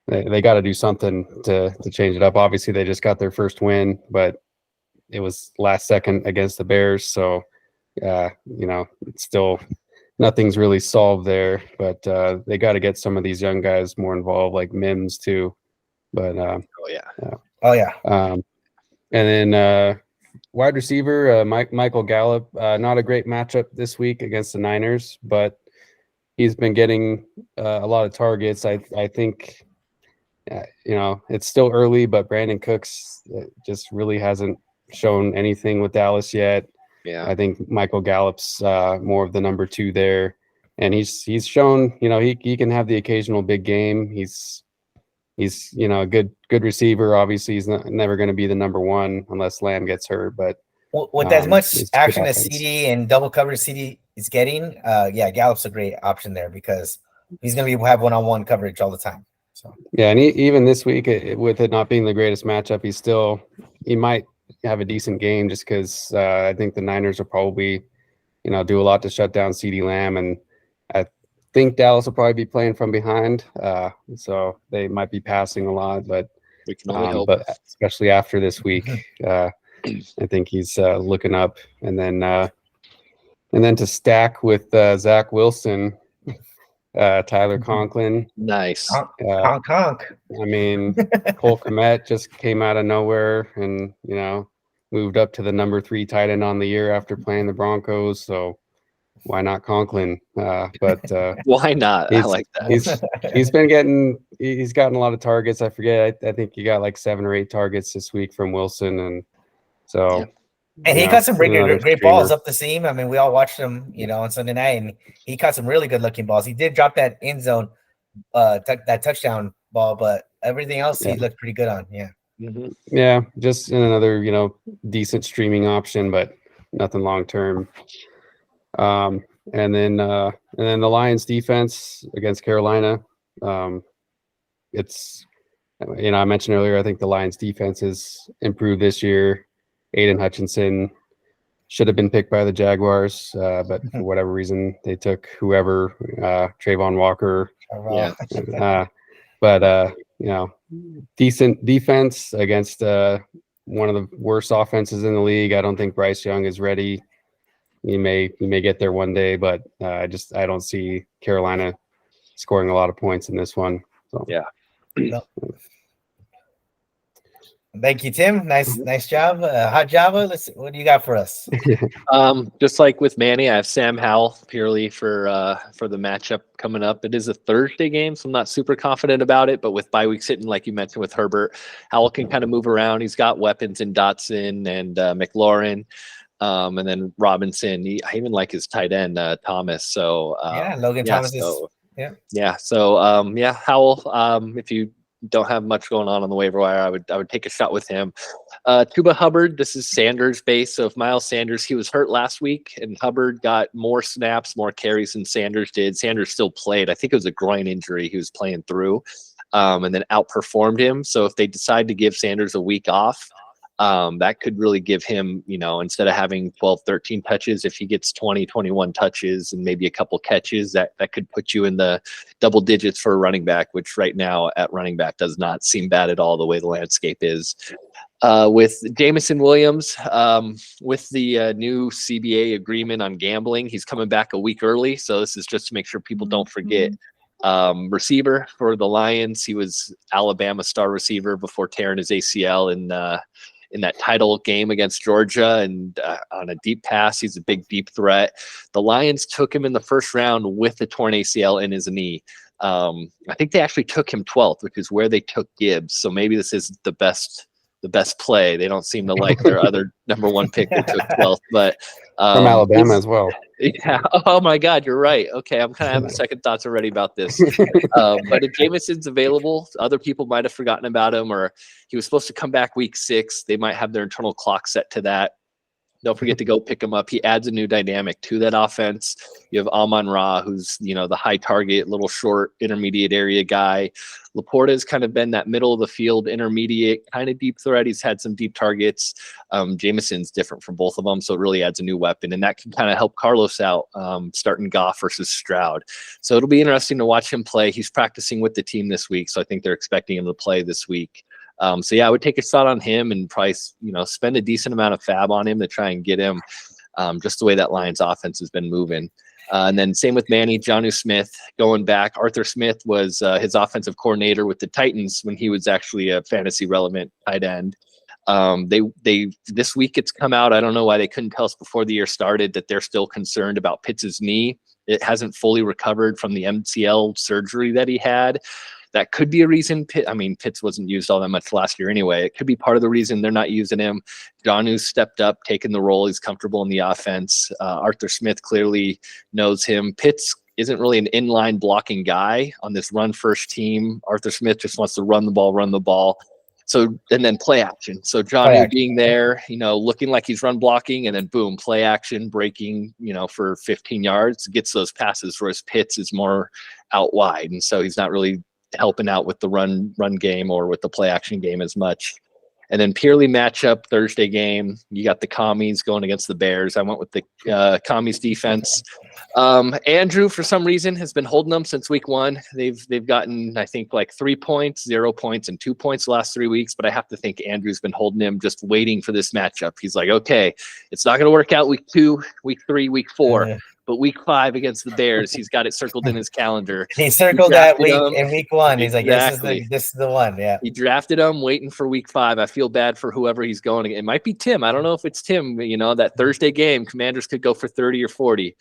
they got to do something to change it up. Obviously, they just got their first win, but it was last second against the Bears, so it's still nothing's really solved there. But they got to get some of these young guys more involved, like Mims too. But oh yeah, and then. Wide receiver, Michael Gallup, not a great matchup this week against the Niners, but he's been getting a lot of targets. I think, it's still early, but Brandon Cooks just really hasn't shown anything with Dallas yet. Yeah, I think Michael Gallup's more of the number 2 there, and he's shown, he can have the occasional big game. He's a good receiver. Obviously, he's never going to be the number 1 unless Lamb gets hurt. But with as much action as CD and double coverage CD is getting, Gallup's a great option there because he's going to have one-on-one coverage all the time. So yeah, and even this week, with it not being the greatest matchup, he might have a decent game just because I think the Niners will probably do a lot to shut down CD Lamb, and I think Dallas will probably be playing from behind, so they might be passing a lot, but we can only hope. But especially after this week, I think he's looking up, and then to stack with Zach Wilson, Tyler Conklin, nice. Conk. I mean, Cole Kmet just came out of nowhere, and moved up to the number 3 tight end on the year after playing the Broncos, so. Why not Conklin? But why not? I like that. He's gotten a lot of targets. I forget. I think he got like 7 or 8 targets this week from Wilson, and so. Yeah. And he got some great balls up the seam. I mean, we all watched him, on Sunday night, and he caught some really good looking balls. He did drop that end zone, that touchdown ball, but everything else he looked pretty good on. Yeah. Mm-hmm. Yeah, just another decent streaming option, but nothing long term. And then the Lions defense against Carolina. It's I mentioned earlier, I think the Lions defense has improved this year. Aiden Hutchinson should have been picked by the Jaguars, but for whatever reason they took whoever, Trayvon Walker. Yeah. But decent defense against one of the worst offenses in the league. I don't think Bryce Young is ready. He may get there one day, but I don't see Carolina scoring a lot of points in this one. So. Yeah. Thank you, Tim. Nice job. Hot Java. What do you got for us? Just like with Manny, I have Sam Howell purely for the matchup coming up. It is a Thursday game, so I'm not super confident about it. But with bye week sitting, like you mentioned with Herbert, Howell can kind of move around. He's got weapons in Dotson and McLaurin, and then Robinson. I even like his tight end Thomas. So Logan Thomas is So Howell. If you don't have much going on the waiver wire, I would take a shot with him. Tuba Hubbard, this is Sanders base. So if Miles Sanders, he was hurt last week, and Hubbard got more snaps, more carries than Sanders did. Sanders still played. I think it was a groin injury he was playing through, and then outperformed him. So if they decide to give Sanders a week off, That could really give him, instead of having 12, 13 touches, if he gets 20, 21 touches and maybe a couple catches, that could put you in the double digits for a running back, which right now at running back does not seem bad at all the way the landscape is. With Jameson Williams, with the new CBA agreement on gambling, he's coming back a week early. So this is just to make sure people don't forget. Receiver for the Lions, he was Alabama star receiver before tearing his ACL in that title game against Georgia, and on a deep pass, he's a big deep threat. The Lions took him in the first round with the torn ACL in his knee. I think they actually took him 12th, which is where they took Gibbs. So maybe this is the best play. They don't seem to like their other number one pick they took 12th, but from Alabama as well. Yeah. Oh my God, you're right. Okay, I'm kind of having second thoughts already about this. But if Jameson's available, other people might have forgotten about him, or he was supposed to come back week 6. They might have their internal clock set to that. Don't forget to go pick him up. He adds a new dynamic to that offense. You have Amon-Ra, who's, the high target, little short, intermediate area guy. Laporta has kind of been that middle of the field, intermediate, kind of deep threat. He's had some deep targets. Jameson's different from both of them, so it really adds a new weapon, and that can kind of help Carlos out, starting Goff versus Stroud. So it'll be interesting to watch him play. He's practicing with the team this week, so I think they're expecting him to play this week. So yeah, I would take a shot on him and probably, spend a decent amount of fab on him to try and get him, just the way that Lions offense has been moving. And then same with Manny, Jonnu Smith going back. Arthur Smith was his offensive coordinator with the Titans when he was actually a fantasy relevant tight end. They this week it's come out. I don't know why they couldn't tell us before the year started that they're still concerned about Pitts' knee. It hasn't fully recovered from the MCL surgery that he had. That could be a reason. Pitts wasn't used all that much last year anyway. It could be part of the reason they're not using him. Jonnu's stepped up, taken the role. He's comfortable in the offense. Arthur Smith clearly knows him. Pitts isn't really an inline blocking guy on this run-first team. Arthur Smith just wants to run the ball. So, and then play action. So Jonnu being there, looking like he's run blocking, and then boom, play action, breaking, for 15 yards, gets those passes, whereas Pitts is more out wide. And so he's not really helping out with the run game or with the play action game as much. And then purely matchup Thursday game, you got the Commies going against the Bears. I went with the Commies defense. Andrew, for some reason, has been holding them since week 1. They've gotten, I think, like 3 points, 0 points, and 2 points the last 3 weeks. But I have to think Andrew's been holding him, just waiting for this matchup. He's like, okay, it's not going to work out week 2, week 3, week 4. But week 5 against the Bears, he's got it circled in his calendar. He circled that week in week 1. He's like, this is the one. Yeah. He drafted him, waiting for week 5. I feel bad for whoever he's going against. It might be Tim. I don't know if it's Tim. That Thursday game, Commanders could go for 30 or 40.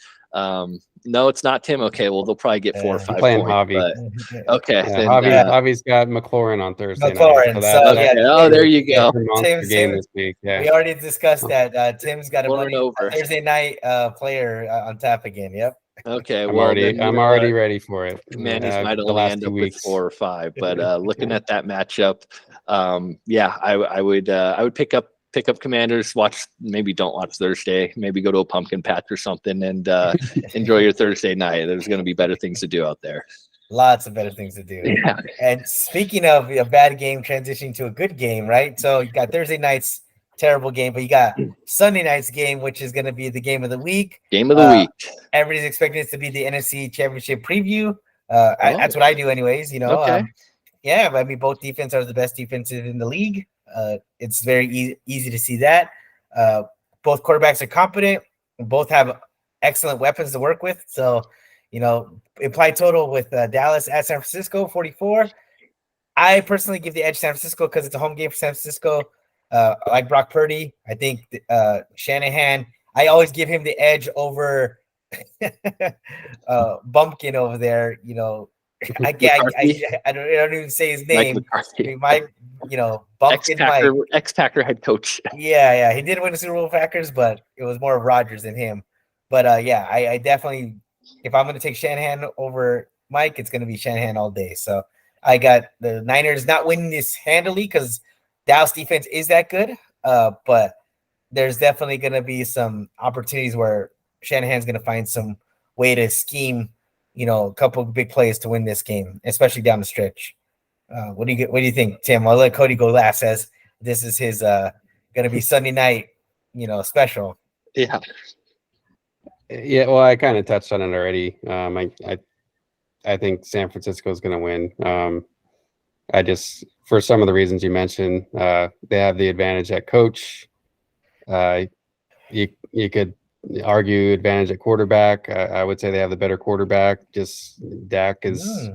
No, it's not Tim. Okay, well, they'll probably get 4 or 5 playing points. Javi. Okay. Yeah, Javi's got McLaurin on Thursday McLaurin. night. So okay. Oh, there you go. Game this week. Yeah. We already discussed that. Tim's got a Thursday night player on tap again. Yep. Okay, I'm already ready for it. Commanders might only end up with 4 or 5, but looking at that matchup, I would pick up Commanders. Don't watch Thursday. Maybe go to a pumpkin patch or something and enjoy your Thursday night. There's going to be better things to do out there. Lots of better things to do. Yeah. And speaking of a bad game transitioning to a good game, right? So you got Thursday night's terrible game, but you got Sunday night's game, which is going to be the game of the week. Game of the week. Everybody's expecting this to be the NFC Championship preview. That's what I do, anyways. Okay. Both defenses are the best defenses in the league. It's very easy to see that. Both quarterbacks are competent. Both have excellent weapons to work with. So, implied total with Dallas at San Francisco, 44. I personally give the edge San Francisco because it's a home game for San Francisco. I like Brock Purdy. I think Shanahan, I always give him the edge over Bumpkin over there. I don't even say his name. Bumpkin ex-Packer head coach. Yeah. He did win the Super Bowl Packers, but it was more of Rodgers than him. But I definitely, if I'm going to take Shanahan over Mike, it's going to be Shanahan all day. So I got the Niners not winning this handily because Dallas defense is that good. But there's definitely going to be some opportunities where Shanahan's going to find some way to scheme, a couple of big plays to win this game, especially down the stretch. What do you think, Tim? I'll let Cody go last, as this is his going to be Sunday night, special. Yeah. Yeah, well, I kind of touched on it already. I think San Francisco is going to win. I just, for some of the reasons you mentioned, they have the advantage at coach. You could argue advantage at quarterback. I would say they have the better quarterback. Just Dak is,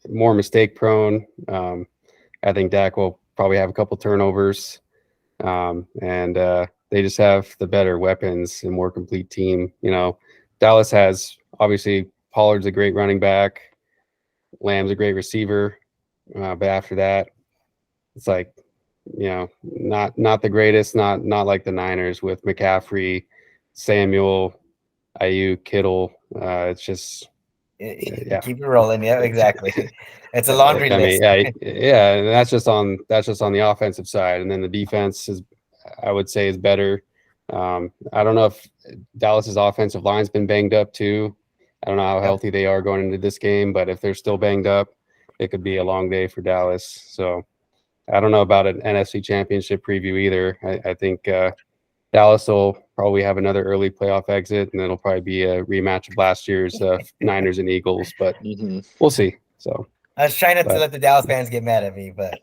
more mistake prone. I think Dak will probably have a couple turnovers, and they just have the better weapons and more complete team. Dallas has obviously Pollard's a great running back, Lamb's a great receiver, but after that, it's like not the greatest. Not like the Niners with McCaffrey, Samuel, Ayuk, Kittle. It's just. Yeah. Keep it rolling. Yeah, exactly. It's a laundry list. Yeah, and that's just on the offensive side, and then the defense is, I would say, is better. I don't know if Dallas's offensive line's been banged up too. I don't know how healthy they are going into this game, but if they're still banged up, it could be a long day for Dallas. So I don't know about an NFC Championship preview either. I think Dallas will probably have another early playoff exit, and it'll probably be a rematch of last year's Niners and Eagles, but we'll see. So I was trying not to let the Dallas fans get mad at me, but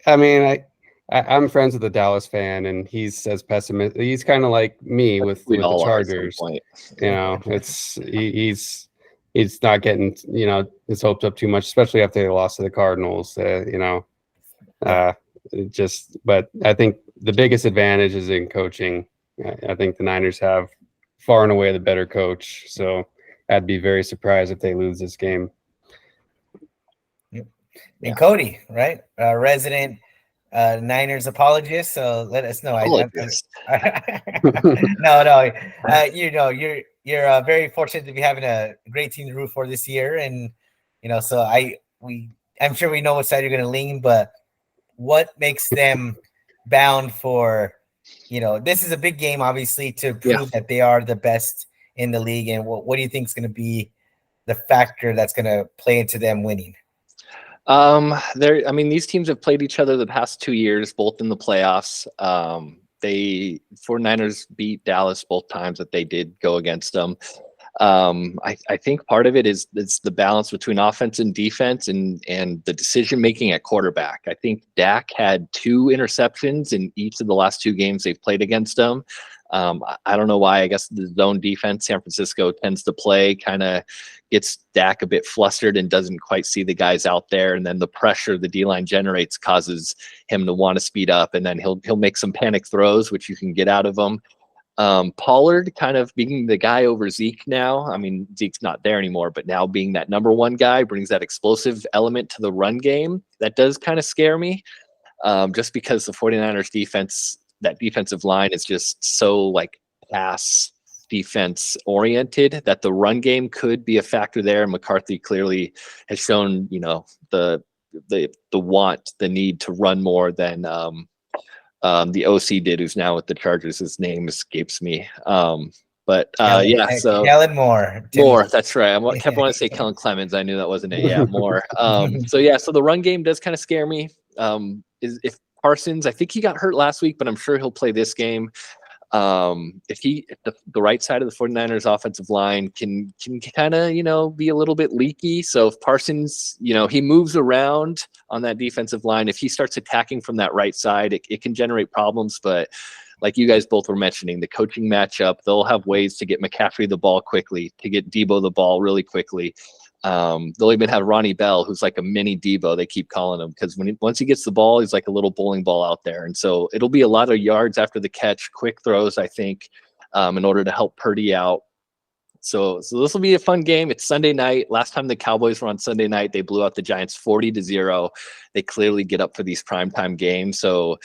I mean, I'm friends with a Dallas fan, and he's as pessimistic. He's kind of like me with the Chargers. He's not getting his hopes up too much, especially after they lost to the Cardinals. But I think the biggest advantage is in coaching. I think the Niners have far and away the better coach, so I'd be very surprised if they lose this game. Yep. And Cody, right? Resident Niners apologist. So let us know. You're very fortunate to be having a great team to root for this year, and so I'm sure we know what side you're going to lean, but what makes them bound for, this is a big game, obviously, to prove that they are the best in the league. And what do you think is going to be the factor that's going to play into them winning? These teams have played each other the past 2 years, both in the playoffs. 49ers beat Dallas both times that they did go against them. I think part of it is the balance between offense and defense and the decision making at quarterback. I think Dak had 2 interceptions in each of the last 2 games they've played against them. I don't know why. I guess the zone defense San Francisco tends to play kind of gets Dak a bit flustered and doesn't quite see the guys out there, and then the pressure the D-line generates causes him to want to speed up, and then he'll make some panic throws, which you can get out of him. Pollard kind of being the guy over Zeke now. I mean, Zeke's not there anymore, but now being that number 1 guy brings that explosive element to the run game. That does kind of scare me, just because the 49ers defense, that defensive line is just so like pass defense oriented that the run game could be a factor there. McCarthy clearly has shown, the need to run more than the OC did, who's now with the Chargers. His name escapes me. So Kellen Moore. That's right. I kept wanting to say Kellen Clemens. I knew that wasn't it. Yeah, Moore. So the run game does kind of scare me. If Parsons, I think he got hurt last week, but I'm sure he'll play this game. If the right side of the 49ers offensive line can kind of, be a little bit leaky. So if Parsons, he moves around on that defensive line, if he starts attacking from that right side, it can generate problems. But like you guys both were mentioning, the coaching matchup, they'll have ways to get McCaffrey the ball quickly, to get Debo the ball really quickly. They'll even have Ronnie Bell, who's like a mini Debo, they keep calling him, because once he gets the ball, he's like a little bowling ball out there. And so it'll be a lot of yards after the catch, quick throws, I think, in order to help Purdy out. So this will be a fun game. It's Sunday night. Last time the Cowboys were on Sunday night, they blew out the Giants 40-0. They clearly get up for these primetime games. So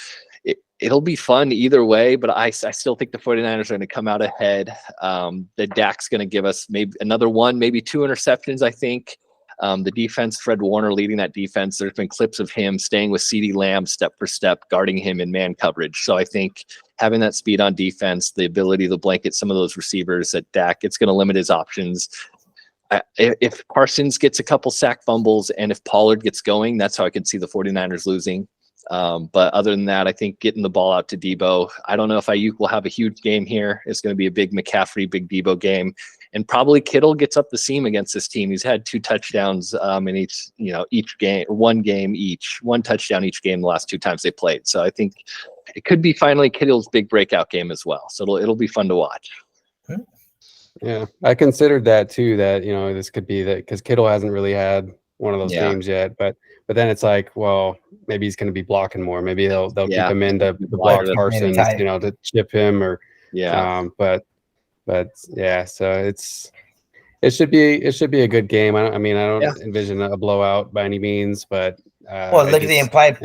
it'll be fun either way, but I still think the 49ers are going to come out ahead. The Dak's going to give us maybe another 1, maybe 2 interceptions, I think. The defense, Fred Warner leading that defense, there's been clips of him staying with CeeDee Lamb step for step, guarding him in man coverage. So I think having that speed on defense, the ability to blanket some of those receivers at Dak, it's going to limit his options. If Parsons gets a couple sack fumbles and if Pollard gets going, that's how I could see the 49ers losing. But other than that, I think getting the ball out to Debo. I don't know if Ayuk will have a huge game here. It's going to be a big McCaffrey, big Debo game. And probably Kittle gets up the seam against this team. He's had 2 touchdowns in each game, one touchdown each game the last 2 times they played. So I think it could be finally Kittle's big breakout game as well. So it'll be fun to watch. Yeah, I considered that too. That this could be that because Kittle hasn't really had one of those games yet. But then it's like, well, maybe he's going to be blocking more. Maybe they'll keep him in to block Parsons, to chip him or But yeah, so it should be a good game. I don't envision a blowout by any means, but look at the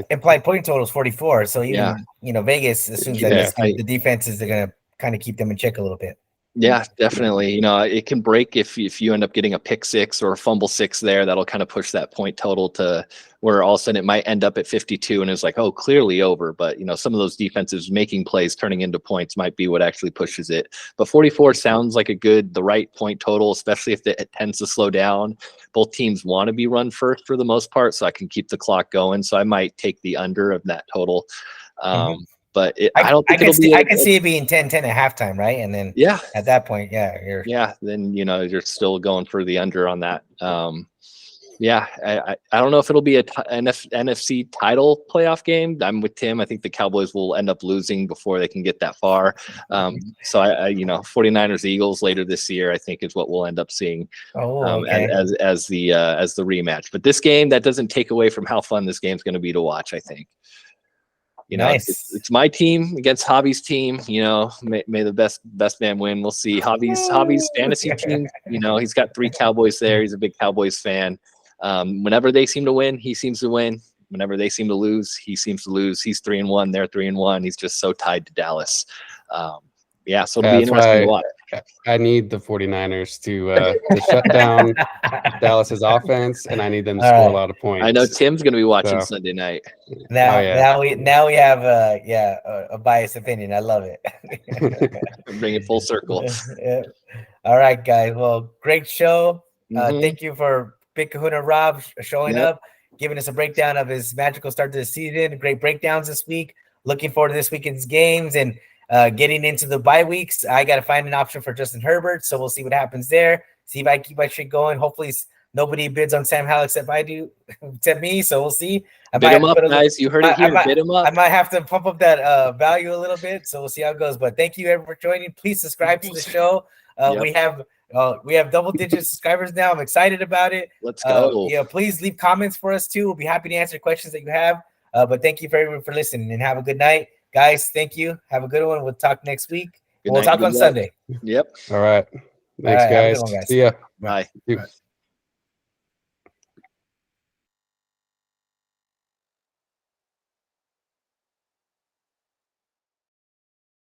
implied point total is 44. So even Vegas assumes that the defenses are going to kind of keep them in check a little bit. Yeah, definitely. It can break if you end up getting a pick 6 or a fumble 6 there. That'll kind of push that point total to where all of a sudden it might end up at 52 and it's like, oh, clearly over. But some of those defenses making plays turning into points might be what actually pushes it. But 44 sounds like the right point total, especially if it tends to slow down. Both teams want to be run first for the most part, so I can keep the clock going. So I might take the under of that total. But I don't think I can see it being 10-10 at halftime, right? And then at that point, then you're still going for the under on that. I don't know if it'll be an NFC title playoff game. I'm with Tim. I think the Cowboys will end up losing before they can get that far. So 49ers Eagles later this year, I think is what we'll end up seeing as the rematch. But this game, that doesn't take away from how fun this game's going to be to watch, I think. Nice. It's my team against Javi's team. May the best man win. We'll see. Javi's fantasy team. He's got 3 Cowboys there. He's a big Cowboys fan. Whenever they seem to win, he seems to win. Whenever they seem to lose, he seems to lose. He's 3-1. They're 3-1. He's just so tied to Dallas. So it'll be interesting to watch. I need the 49ers to shut down Dallas's offense, and I need them to score a lot of points. I know Tim's going to be watching Sunday night. Now we have a biased opinion. I love it. Bring it full circle. All right, guys. Well, great show. Thank you for Big Kahuna Rob showing up, giving us a breakdown of his magical start to the season. Great breakdowns this week. Looking forward to this weekend's games and getting into the bye weeks. I got to find an option for Justin Herbert, so we'll see what happens there. See if I keep my shit going. Hopefully nobody bids on Sam Howell except I do, except me, so we'll see. Bid him up, guys. You heard it here. Bid him up. I might have to pump up that value a little bit, so we'll see how it goes. But thank you everyone for joining. Please subscribe to the show. We have double-digit subscribers now. I'm excited about it. Let's go. Please leave comments for us too. We'll be happy to answer questions that you have. But thank you for everyone for listening, and have a good night. Guys, thank you. Have a good one. We'll talk next week. We'll talk on Sunday. Yep. All right. Thanks, guys. One, guys. See ya. Bye.